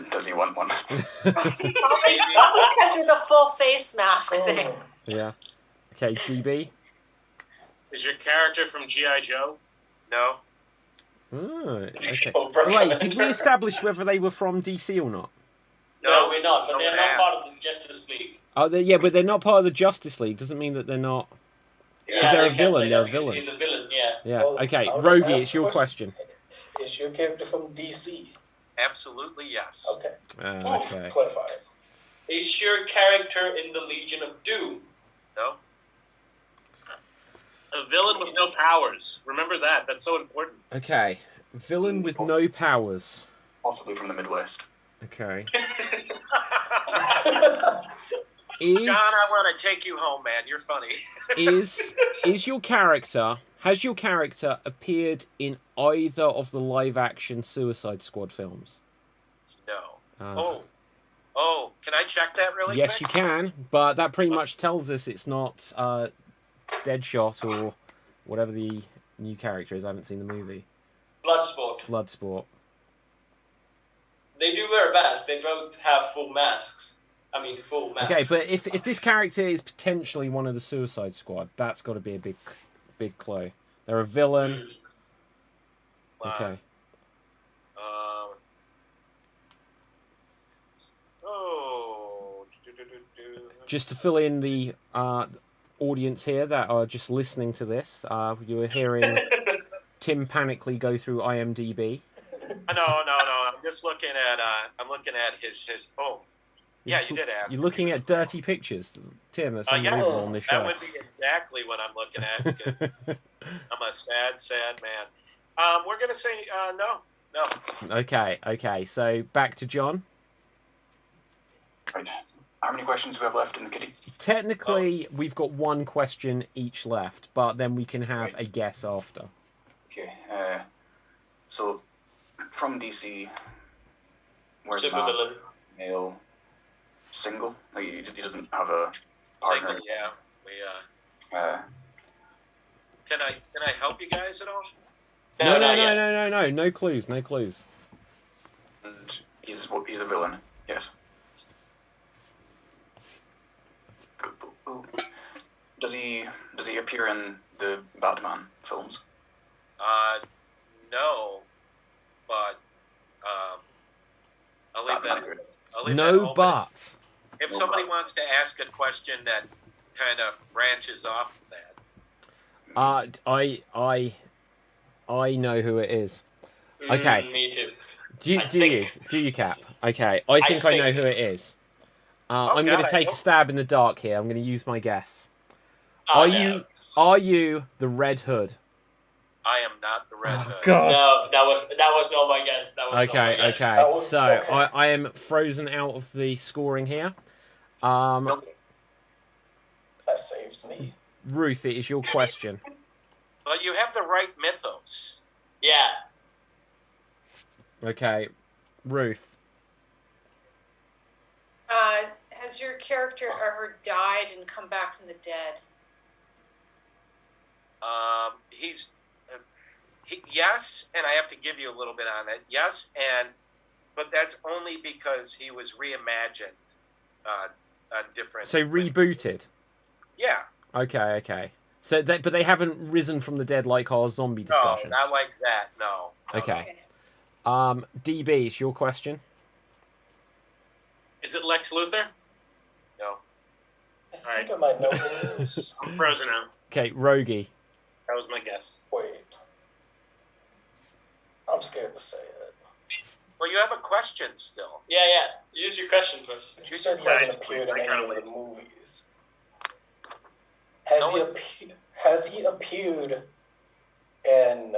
Does he want one? Probably because of the full face mask thing. Hmm. Yeah. Okay, DB. Is your character from G.I. Joe? No. Oh, okay. Oh, bro. Wait, did we establish whether they were from DC or not? No, we're not. But no they're one not asked. part of the Justice League. Oh, yeah, but they're not part of the Justice League. Doesn't mean that they're not. Yeah, they're a they can villain, say they're a that because villain. He's a villain. Yeah. Yeah. Well, Okay, I'll just Rogie, ask it's your the question. Is your character from DC? Absolutely yes. Okay. Okay. Clarify it. Is your character in the Legion of Doom? No. A villain with no powers. Remember that. That's so important. Okay. Villain with no powers. Possibly from the Midwest. Okay. John, I want to take you home, man. You're funny. Is your character, has your character appeared in either of the live action Suicide Squad films? No. Oh, can I check that really Yes, quick? you can, but that pretty much tells us it's not Deadshot or whatever the new character is. I haven't seen the movie. Bloodsport. Bloodsport. They do wear a mask. They don't have full masks. I mean, full masks. Okay, but if this character is potentially one of the Suicide Squad, that's got to be a big clue. They're a villain. Wow. Okay. Just to fill in the audience here that are just listening to this, you were hearing Tim panically go through IMDb. No. I'm just looking at. I'm looking at his. Oh, yeah, you did have. You're looking at dirty pictures, Tim. That's Yes, unbelievable on this show. that would be exactly what I'm looking at. Because I'm a sad man. We're gonna say no. Okay. So back to John. Right. How many questions do we have left in the kitty? Technically, we've got one question each left, but then we can have a guess after. Okay. So, from DC, where's Super Matt? villain. Male, single? Like, he doesn't have a partner. Single, yeah. We. Uh, Can I help you guys at all? No. No clues. and he's a villain. Yes. Does he appear in the Batman films? No, but I'll leave Batman that. good. I'll leave that No, open. but If No, somebody but. wants to ask a question that kind of branches off of that, I know who it is. Okay. Me too. Do you, Cap? Okay, I think I know who it is. I'm going to God, take a stab in the dark here. I'm going to use my guess. Oh, Are you the Red Hood? I am not the Red Hood. God. No, that was not my guess. That was not my guess. Okay. That was- So okay. I am frozen out of the scoring here. That saves me. Ruth, it is your question. But you have the right mythos. Yeah. Okay, Ruth. Has your character ever died and come back from the dead? Yes, and I have to give you a little bit on it. Yes, but that's only because he was reimagined. Different. So rebooted. Yeah. Okay. So, but they haven't risen from the dead like our zombie discussion. No, not like that. No. Okay. DB, it's your question. Is it Lex Luthor? No. I think I might know who it is. I'm frozen out. Okay, Rogie. That was my guess. Wait. I'm scared to say it. Well, you have a question still. Yeah. Use your question first. You said he hasn't appeared in any of the movies. Has he appeared in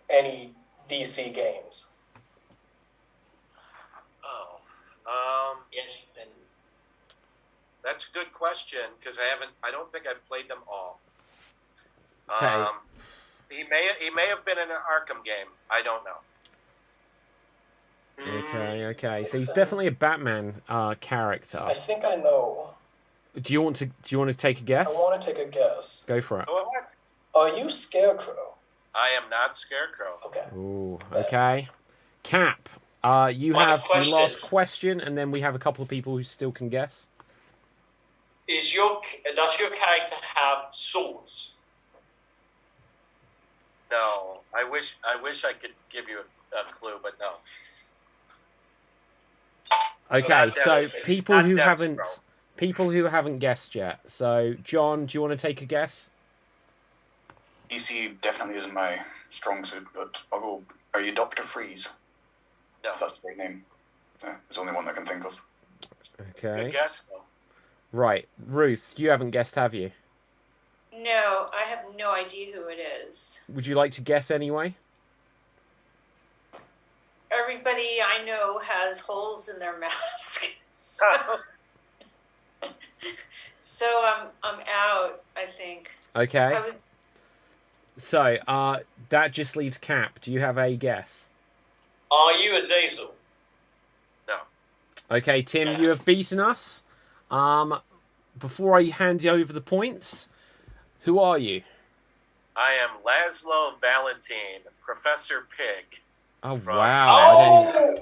any DC games? Oh. Yes, then. That's a good question because I don't think I've played them all. Okay. He may have been in an Arkham game. I don't know. Okay. So he's definitely a Batman character. I think I know. Do you want to take a guess? I want to take a guess. Go for it. Go ahead. Are you Scarecrow? I am not Scarecrow. Okay. Ooh, okay. Cap, you One have the question. last question, and then we have a couple of people who still can guess. Does your character have swords? No. I wish I could give you a clue, but no. Okay, Not so Deathstroke. people Not who Deathstroke. haven't guessed yet. So, John, do you want to take a guess? DC definitely isn't my strong suit, but I'll go. Are you Dr. Freeze? No. If that's the right name. It's the only one I can think of. Okay. Good guess, though. Right, Ruth, you haven't guessed, have you? No, I have no idea who it is. Would you like to guess anyway? Everybody I know has holes in their mask. So I'm out, I think. Okay. I was, So, that just leaves Cap. Do you have a guess? Are you Azazel? No. Okay, Tim, you have beaten us. Before I hand you over the points, who are you? I am Laszlo Valentine, Professor Pig. Oh, From- wow.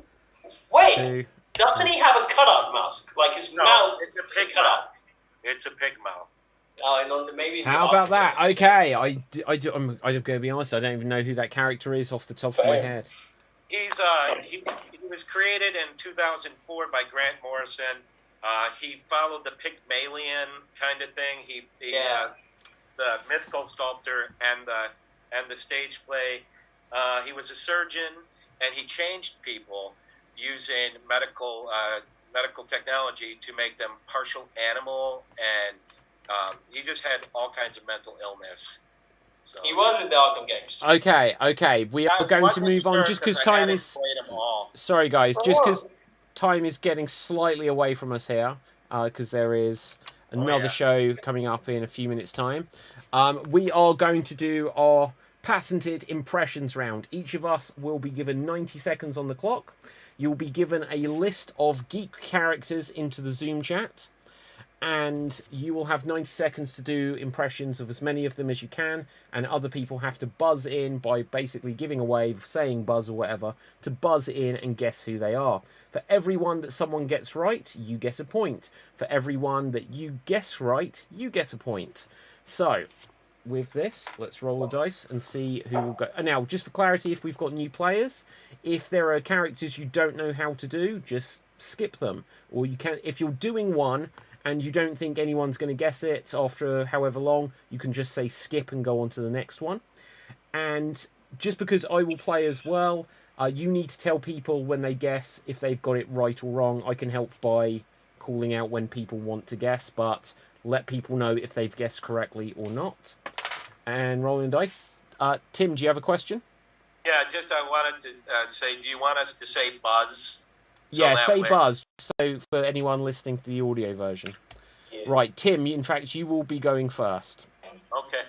Wait, Two. doesn't he have a cutout mask? Like his No, mouth it's a is pig cut mouth. out. It's a pig mouth. Oh, no, maybe. it's How not. about that? Okay, I'm going to be honest, I don't even know who that character is off the top of my Same. head. He's he was created in 2004 by Grant Morrison. He followed the Pygmalion kind of thing. The mythical sculptor and the stage play. He was a surgeon, and he changed people using medical technology to make them partial animal, and he just had all kinds of mental illness. So, He was in the Arkham games. Okay, we are going to move on just because time is... Played them all. Sorry, guys, just because time is getting slightly away from us here, because there is another show coming up in a few minutes' time. We are going to do our patented impressions round. Each of us will be given 90 seconds on the clock. You'll be given a list of geek characters into the Zoom chat, and you will have 90 seconds to do impressions of as many of them as you can, and other people have to buzz in by basically giving a wave, saying buzz or whatever, to buzz in and guess who they are. For every one that someone gets right, you get a point. For every one that you guess right, you get a point. So, with this, let's roll a dice and see who will go. Now, just for clarity, if we've got new players, if there are characters you don't know how to do, just skip them. Or you can, if you're doing one and you don't think anyone's going to guess it after however long, you can just say skip and go on to the next one. And just because I will play as well, you need to tell people when they guess if they've got it right or wrong. I can help by calling out when people want to guess, but let people know if they've guessed correctly or not. And rolling dice. Tim, do you have a question? Yeah, just I wanted to say, do you want us to say buzz? So Yeah, that say way- buzz, so for anyone listening to the audio version. Yeah. Right, Tim, in fact, you will be going first. Okay.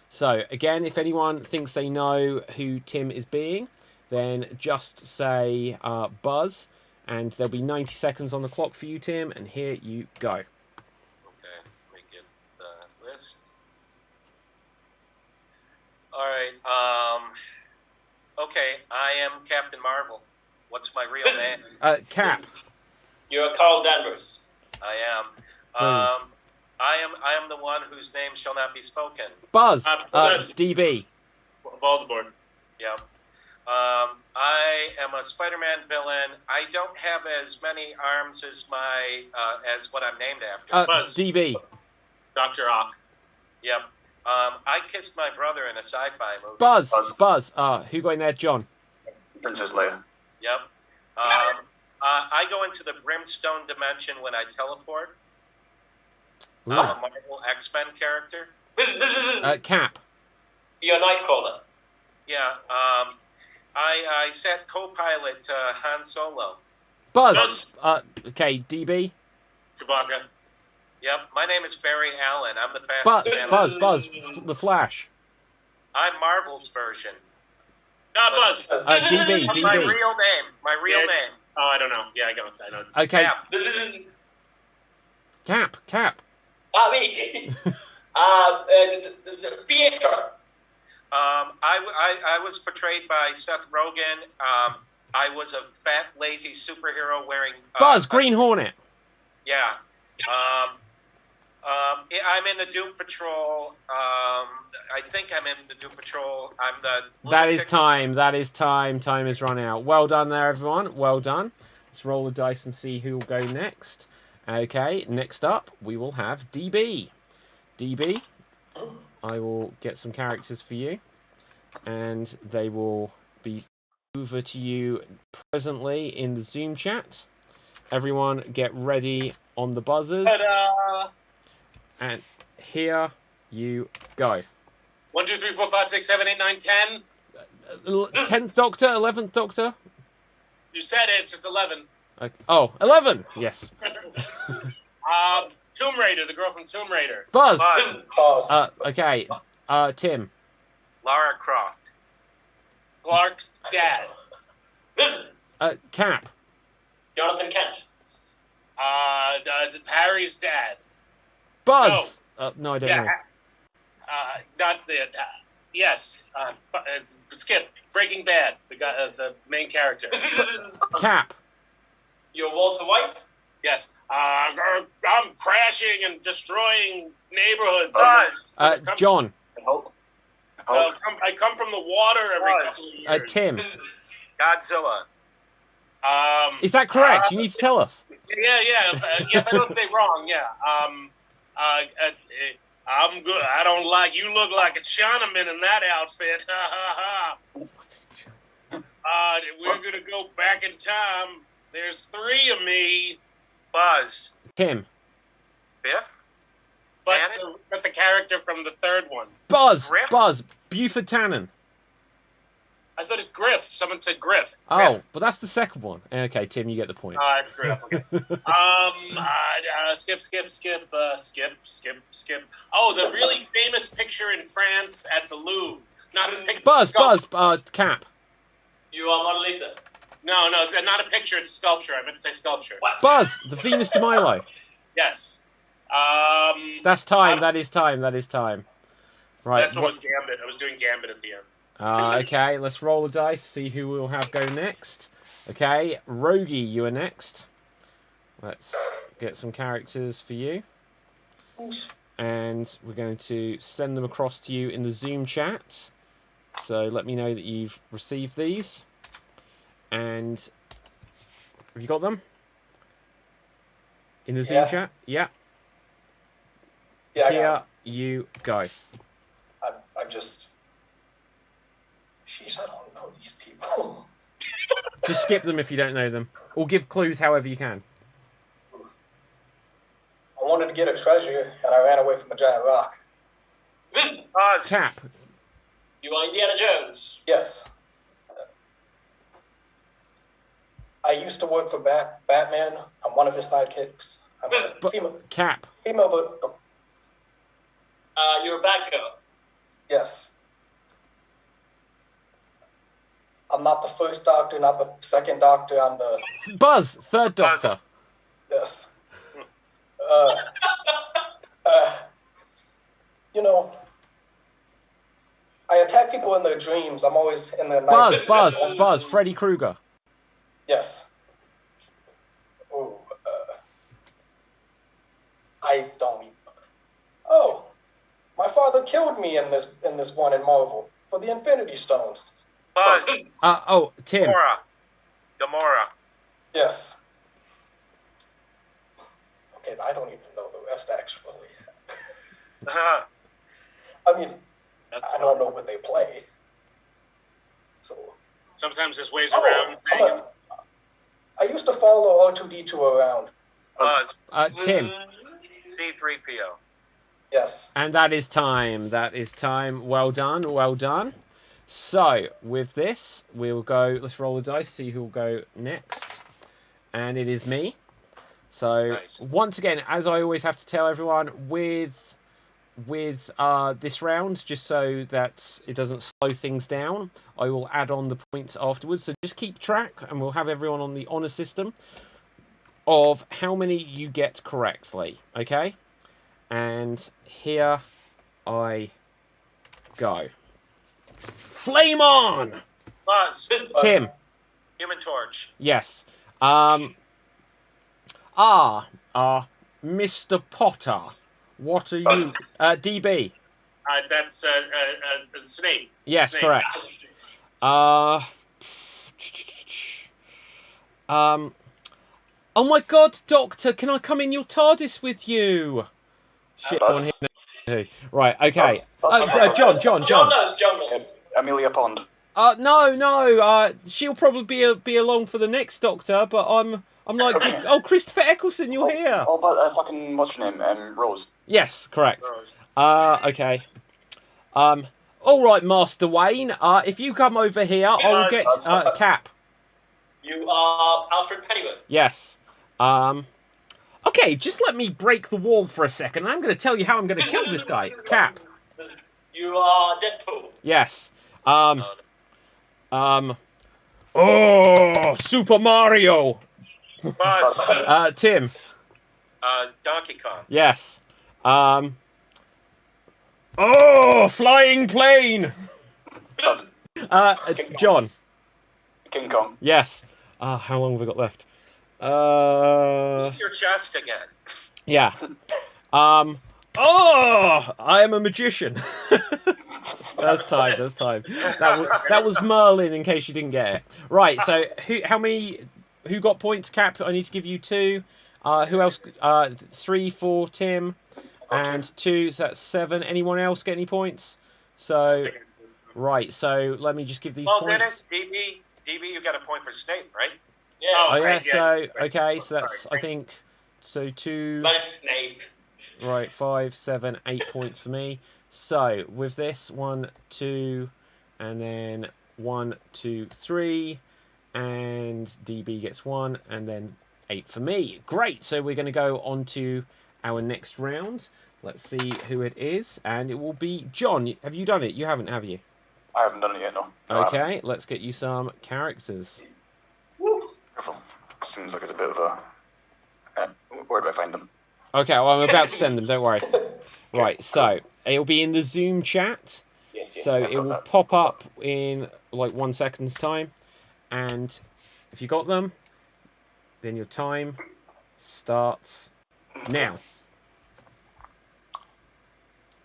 So, again, if anyone thinks they know who Tim is being, then just say buzz, and there'll be 90 seconds on the clock for you, Tim, and here you go. Okay, let me get the list. All right. Okay, I am Captain Marvel. What's my real name? Cap. You're Carl Danvers. I am. I am the one whose name shall not be spoken. Buzz. Buzz. DB. Voldemort. Yeah. I am a Spider-Man villain. I don't have as many arms as my as what I'm named after. Buzz. DB. Dr. Ock. Yep. I kissed my brother in a sci-fi movie. Buzz. Who got in there? John. Princess Leia. Yep. I go into the Brimstone dimension when I teleport. Ooh. I'm a Marvel X-Men character. Cap. You're Nightcrawler. Yeah. I set co-pilot Han Solo. Buzz. Okay, DB. Chewbacca. Yep. My name is Barry Allen. I'm the fastest man. Buzz. The Flash. I'm Marvel's version. Buzz. DB. My real name. My real name. Oh, I don't know. Yeah, I know. Okay. Cap. Cap. Me. Pietro. I was portrayed by Seth Rogen. I was a fat, lazy superhero wearing... Buzz. Green Hornet. Yeah. I'm in the Doom Patrol. I think I'm in the Doom Patrol. I'm the... That is time. Time has run out. Well done there, everyone. Well done. Let's roll the dice and see who will go next. Okay, next up, we will have DB. DB, I will get some characters for you, and they will be over to you presently in the Zoom chat. Everyone get ready on the buzzers. Ta-da! And here you go. 1, 2, 3, 4, 5, 6, 7, 8, 9, 10. 10th Doctor, 11th Doctor. You said it. It's 11. Oh, 11. Yes. Tomb Raider, the girl from Tomb Raider. Buzz. Pause. Okay. Tim. Lara Croft. Clark's dad. Cap. Jonathan Kent. Harry's dad. Buzz. No, I don't know. Not the. Yes. Skip. Breaking Bad. The guy, the main character. Cap. You're Walter White. Yes. I'm crashing and destroying neighborhoods. John. Hulk. I come from the water every couple of years. Tim. Godzilla. Is that correct? You need to tell us. Yeah. If I don't say wrong, yeah. I'm good. I don't like you. Look like a Chinaman in that outfit. We're gonna go back in time. There's 3 of me. Buzz. Tim. Biff. But the character from the third one. Buzz. Griff? Buzz. Buford Tannen. I thought it's Griff. Someone said Griff. Oh, but that's the second one. Okay, Tim, you get the point. It's Griff. Okay. Skip. Oh, the really famous picture in France at the Louvre. Not a picture. Buzz. Cap. You are Mona Lisa. No, not a picture. It's a sculpture. I meant to say sculpture. What? Buzz. The Venus de Milo. Yes. That's time. That is time. Right. That's what was Gambit. I was doing Gambit at the end. Okay, let's roll the dice, see who we'll have go next. Okay, Rogie, you are next. Let's get some characters for you. And we're going to send them across to you in the Zoom chat. So let me know that you've received these. And have you got them? In the Zoom chat? Yeah. Yeah, Here you go. I'm just... Sheesh, I don't know these people. Just skip them if you don't know them. Or give clues however you can. I wanted to get a treasure, and I ran away from a giant rock. Buzz. Cap. You are Indiana Jones. Yes. I used to work for Batman. I'm one of his sidekicks. I'm a female, Cap. but... You're a bad girl. Yes. I'm I'm not the first Doctor, not the second Doctor. I'm the Buzz, third Doctor. yes. You know, I attack people in their dreams. I'm always in their nightmares. Buzz, Freddy Krueger. Yes. Ooh, I don't. Oh, my father killed me in this one in Marvel for the Infinity Stones. Buzz. Tim. Gamora. Yes. Okay, I don't even know the rest actually. Uh-huh. I mean, That's I don't know what they play. So. Sometimes there's ways around Oh, saying it. I used to follow R2D2 around. Buzz. Tim. C3PO. Yes. And that is time. That is time. Well done. Well done. So, with this, we'll go... Let's roll the dice, see who will go next. And it is me. So, Nice. once again, as I always have to tell everyone, with this round, just so that it doesn't slow things down, I will add on the points afterwards. So just keep track, and we'll have everyone on the honour system of how many you get correctly. Okay? And here I go. Flame on! Buzz. Tim. Human Torch. Yes. Mr. Potter. What are you... DB. That's Snape. Yes, Snape. correct. Oh my God, Doctor, can I come in your TARDIS with you? Shit, Buzz. on here. Right, okay. Buzz. John. John. Amelia Pond. No. She'll probably be along for the next Doctor, but I'm like, oh, Christopher Eccleston, you're here. Oh, but fucking what's her name? Rose. Yes, correct. Rose. Okay. All right, Master Wayne. If you come over here, I'll get Cap. You are Alfred Pennyworth. Yes. Okay, just let me break the wall for a second. I'm going to tell you how I'm going to kill this guy. Cap. You are Deadpool. Yes. Oh, Super Mario. Buzz. Tim. Donkey Kong. Yes. Oh, flying plane. Buzz. John. King Kong. Yes. How long have we got left? Your chest again. Yeah. Oh, I am a magician. That's time. That was Merlin, in case you didn't get it. Right. So who got points? Cap. I need to give you 2. Who else? 3 for Tim, and 2. So that's 7. Anyone else get any points? So right. So let me just give these points. DB, you got a point for Snape, right? Yeah. Oh yeah. right, So yeah. okay. So that's Sorry. I think. So 2. Nice Snape. Right, 5, 7, 8 points for me. So with this, 1, 2, and then 1, 2, 3, and DB gets 1, and then 8 for me. Great. So we're going to go on to our next round. Let's see who it is, and it will be John. Have you done it? You haven't, have you? I haven't done it yet, no. No, I haven't. Okay, let's get you some characters. Careful. Seems like it's a bit of a... where do I find them? Okay, well, I'm about to send them. Don't worry. Right, so it'll be in the Zoom chat. Yes. So I've it got will that. pop up in like 1 second's time. And if you got them, then your time starts now.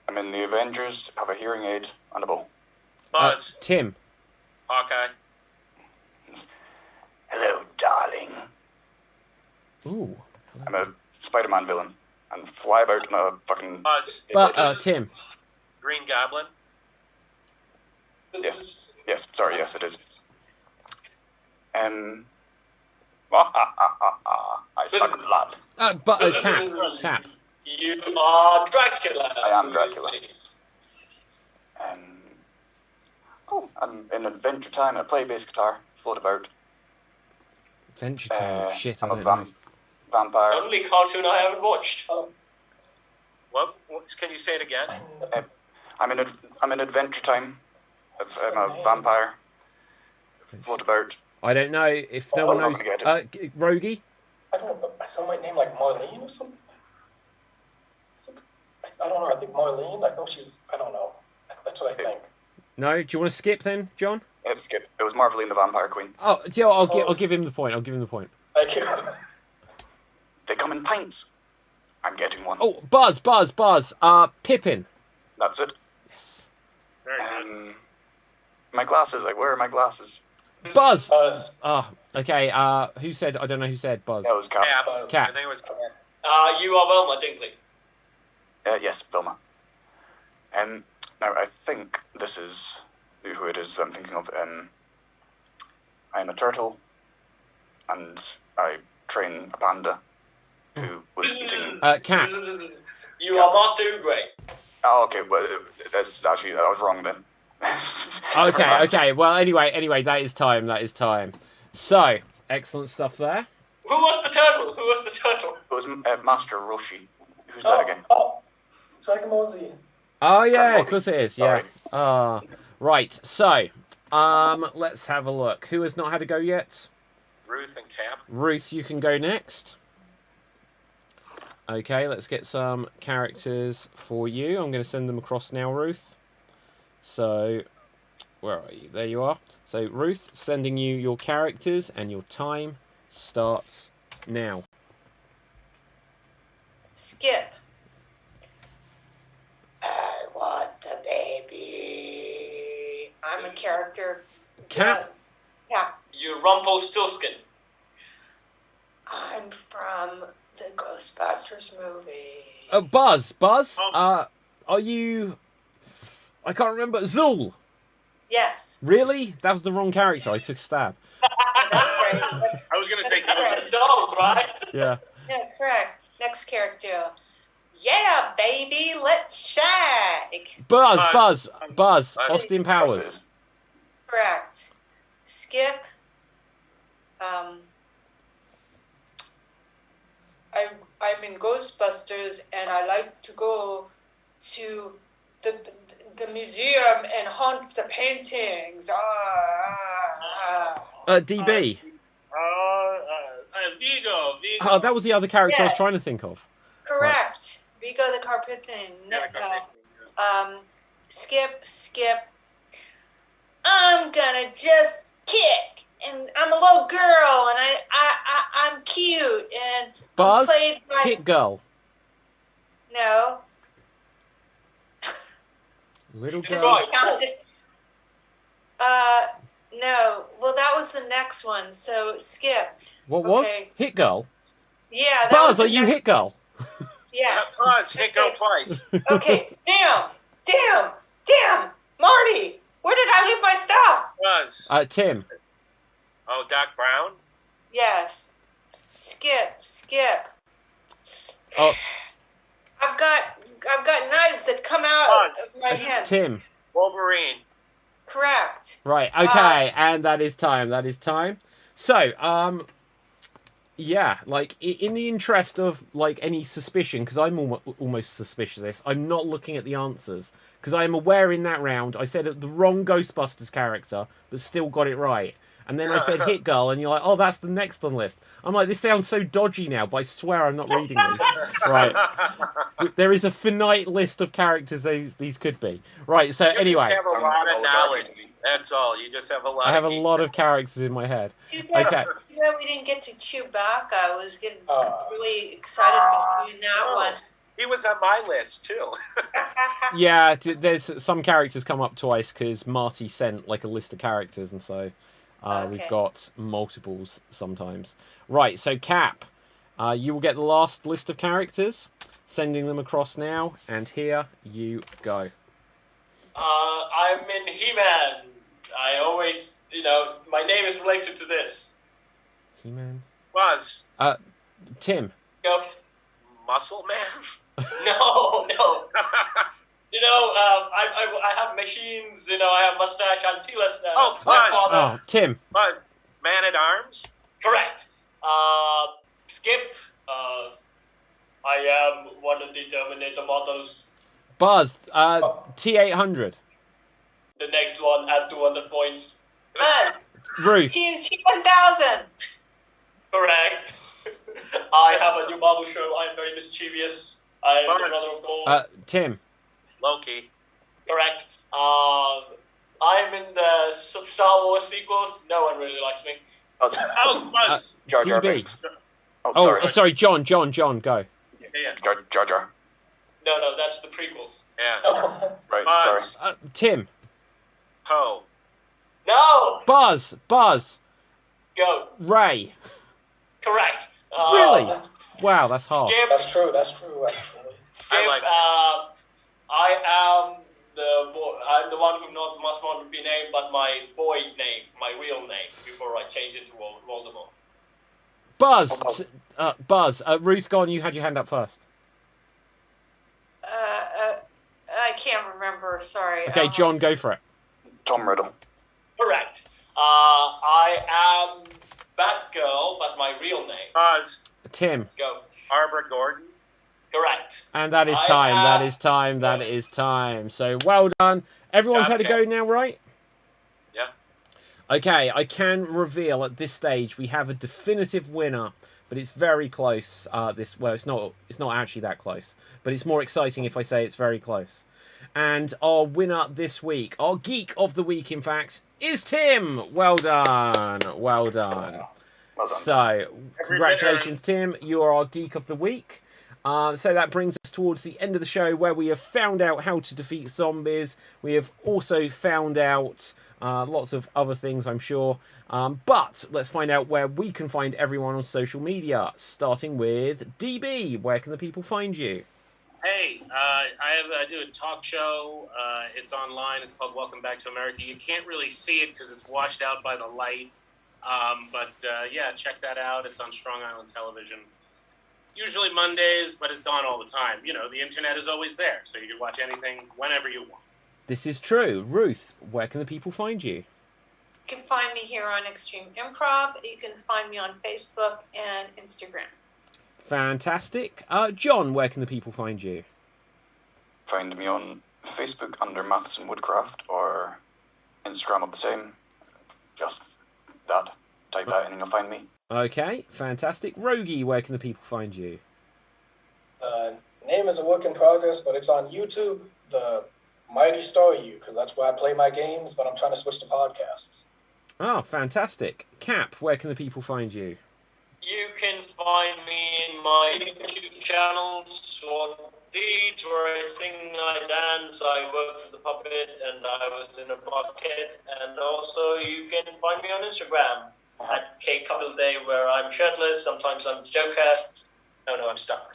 I'm in the Avengers, have a hearing aid, and a bow. Buzz. Tim. Hawkeye. Hello, darling. Ooh. I'm a Spider-Man villain, and fly about in a fucking... Buzz. But Tim. Green Goblin. Yes, sorry, yes, it is. I suck blood. Cap. You are Dracula. I am Dracula. I'm in Adventure Time. I play bass guitar, float about. Adventure Time. Shit, I I'm a don't know. vampire. Only cartoon I haven't watched. What? Can you say it again? I'm in Adventure Time. I'm a vampire. float about. I don't know if no Oh, one I'm knows. not gonna Rogie? I don't know. I saw my name like Marlene or something. I don't know. I think Marlene. I know she's. I don't know. That's what I think. No? Do you want to skip then, John? It's good. It was Marveline the Vampire Queen. Oh, do you know what, I'll give him the point. I'll give him the point. Thank you. They come in pints. I'm getting one. Oh, Buzz. Pippin. That's it. Yes. Very good. My glasses. Like, where are my glasses? Buzz. Buzz. Oh, okay. Who said? I don't know who said Buzz. That was Cap. Cap. I think it was Cap. You are Wilma Dinkley. Yes, Vilma. Now, I think this is who it is I'm thinking of. I'm a turtle, and I train a panda who was eating... Cap. You are Master Ugrey. Oh, okay, well, that's actually... I was wrong then. Okay. Well, anyway, that is time. So, excellent stuff there. Who was the turtle? It was Master Roshi. Who's that again? Oh, Dragon Ball Z. Oh yeah, Dragon Ball of course it is. Sorry. Yeah. Right. So, let's have a look. Who has not had a go yet? Ruth and Cap. Ruth, you can go next. Okay, let's get some characters for you. I'm going to send them across now, Ruth. So, where are you? There you are. So, Ruth, sending you your characters, and your time starts now. Skip. I want the baby. I'm a character. Cap. Yeah. You Rumpelstiltskin. I'm from the Ghostbusters movie. Buzz. Are you... I can't remember. Zool. Yes. Really? That was the wrong character. I took a stab. That's right. I was going to say It's a dog, right? Yeah. Yeah, correct. Next character. Yeah, baby, let's shag. Buzz. Austin Powers. Versus. Correct. Skip. I'm in Ghostbusters, and I like to go to the museum and haunt the paintings. DB. Vigo. Oh, that was the other character I was trying to think of. Correct. Vigo the Carpathian. Skip. I'm gonna just kick, and I'm a little girl, and I'm cute, and Buzz, I'm played by... Hit Girl. No. Little Does girl. it count it? No. Well, that was the next one, so skip. What was? Okay. Hit Girl? Yeah, that Buzz, was the are you next... Hit Girl? Yes. Punch, hit go twice. Okay, damn! Marty, where did I leave my stuff? Buzz. Tim. Oh, Doc Brown. Yes. Skip. Oh, I've got knives that come out of my hand. Tim. Wolverine. Correct. Right, okay, and that is time. So, yeah, like, in the interest of, like, any suspicion, because I'm almost suspicious of this, I'm not looking at the answers, because I am aware in that round I said the wrong Ghostbusters character, but still got it right. And then I said Hit Girl, and you're like, oh, that's the next on the list. I'm like, this sounds so dodgy now, but I swear I'm not reading these. Right. There is a finite list of characters these could be. Right, so You anyway. just have a lot of knowledge. That's all. You just have a lot. I have a geek lot of characters in my head. Okay. We didn't get to Chewbacca. I was getting really excited about doing that one. He was on my list too. Yeah, there's some characters come up twice because Marty sent like a list of characters, and so we've got multiples sometimes. Right, so Cap, you will get the last list of characters, sending them across now, and here you go. I'm in He-Man. I always, my name is related to this. He-Man. Buzz. Tim. Go. Muscle Man. No. I have machines. I have mustache and T-less now. Oh, Buzz. Oh, Tim. Buzz. Man at Arms. Correct. Skip. I am one of the Terminator models. Buzz. T-800. The next one at 200 points. Ruth. Team T1000. Correct. I have a new Marvel show. I'm very mischievous. I'm the Buzz. brother of God. Tim. Loki. Correct. I'm in the Star Wars sequels. No one really likes me. Buzz. Oh, Buzz. Jar Jar DB. Binks. Oh, Oh, sorry. sorry, John, go. Yeah. Jar Jar. No, that's the prequels. Yeah. Right, Buzz. sorry. Tim. Poe. No! Buzz. Go. Ray. Correct. Really? Wow, that's hard. Skip. That's true, actually. I like I am I'm the one who not must want to be named, but my boy name, my real name, before I change it to Voldemort. Buzz. Buzz. Ruth, go on. You had your hand up first. I can't remember. Sorry. Okay, John, go for it. Tom Riddle. Correct. I am Batgirl, but my real name. Buzz. Tim. Go. Barbara Gordon. Correct. And that is I time. have- That is time. So well done. Everyone's had a go Okay. now, right? Yeah. Okay, I can reveal at this stage we have a definitive winner, but it's very close. It's not actually that close, but it's more exciting if I say it's very close. And our winner this week, our Geek of the Week, in fact, is Tim. Well done. Well done. So, congratulations, Tim. You are our Geek of the Week. So that brings us towards the end of the show where we have found out how to defeat zombies. We have also found out lots of other things, I'm sure. But let's find out where we can find everyone on social media, starting with DB. Where can the people find you? Hey, I do a talk show. It's online. It's called Welcome Back to America. You can't really see it because it's washed out by the light. But yeah, check that out. It's on Strong Island Television. Usually Mondays, but it's on all the time. You know, the internet is always there, so you can watch anything whenever you want. This is true. Ruth, where can the people find you? You can find me here on Xstreamed Improv. You can find me on Facebook and Instagram. Fantastic. John, where can the people find you? Find me on Facebook under Matheson Woodcraft or Instagram of the same. Just that. Type that in and you'll find me. Okay, fantastic. Rogie, where can the people find you? Name is a work in progress, but it's on YouTube, the Mighty Star U, because that's where I play my games, but I'm trying to switch to podcasts. Oh, fantastic. Cap, where can the people find you? You can find me in my YouTube channel, Sword Deeds, where I sing, I dance, I work for the puppet, and I was in a bucket. And also, you can find me on Instagram at KCoupleDay, where I'm shirtless. Sometimes I'm Joker. No, I'm stuck.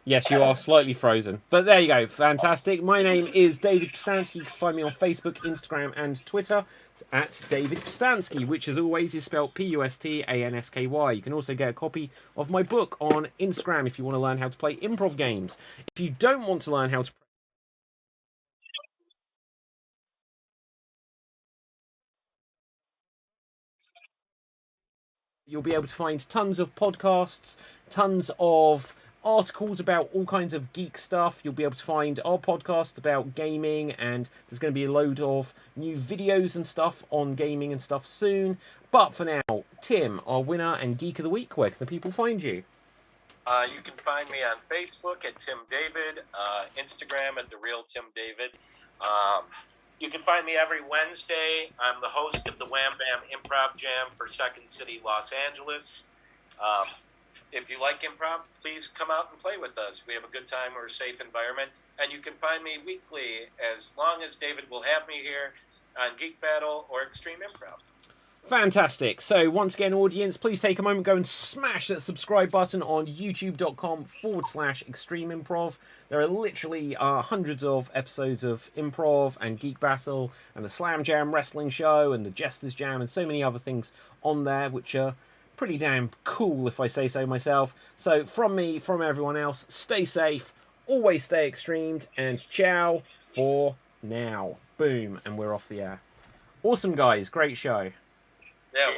Yes, you are slightly frozen. But there you go. Fantastic. My name is David Pstansky. You can find me on Facebook, Instagram, and Twitter at David Pstansky, which as always is spelled Pustansky. You can also get a copy of my book on Instagram if you want to learn how to play improv games. If you don't want to learn how to you'll be able to find tons of podcasts, tons of articles about all kinds of geek stuff. You'll be able to find our podcast about gaming, and there's going to be a load of new videos and stuff on gaming and stuff soon. But for now, Tim, our winner and Geek of the Week, where can the people find you? You can find me on Facebook at Tim David, Instagram at The Real Tim David. You can find me every Wednesday. I'm the host of the Wham Bam Improv Jam for Second City, Los Angeles. If you like improv, please come out and play with us. We have a good time. We're a safe environment. And you can find me weekly as long as David will have me here on Geek Battle or Xstreamed Improv. Fantastic. So once again, audience, please take a moment, go and smash that subscribe button on youtube.com/Xstreamed Improv. There are literally hundreds of episodes of Improv and Geek Battle and the Slam Jam wrestling show and the Jesters Jam and so many other things on there, which are pretty damn cool if I say so myself. So from me, from everyone else, stay safe, always stay extremed, and ciao for now. Boom, and we're off the air. Awesome, guys. Great show. Yeah.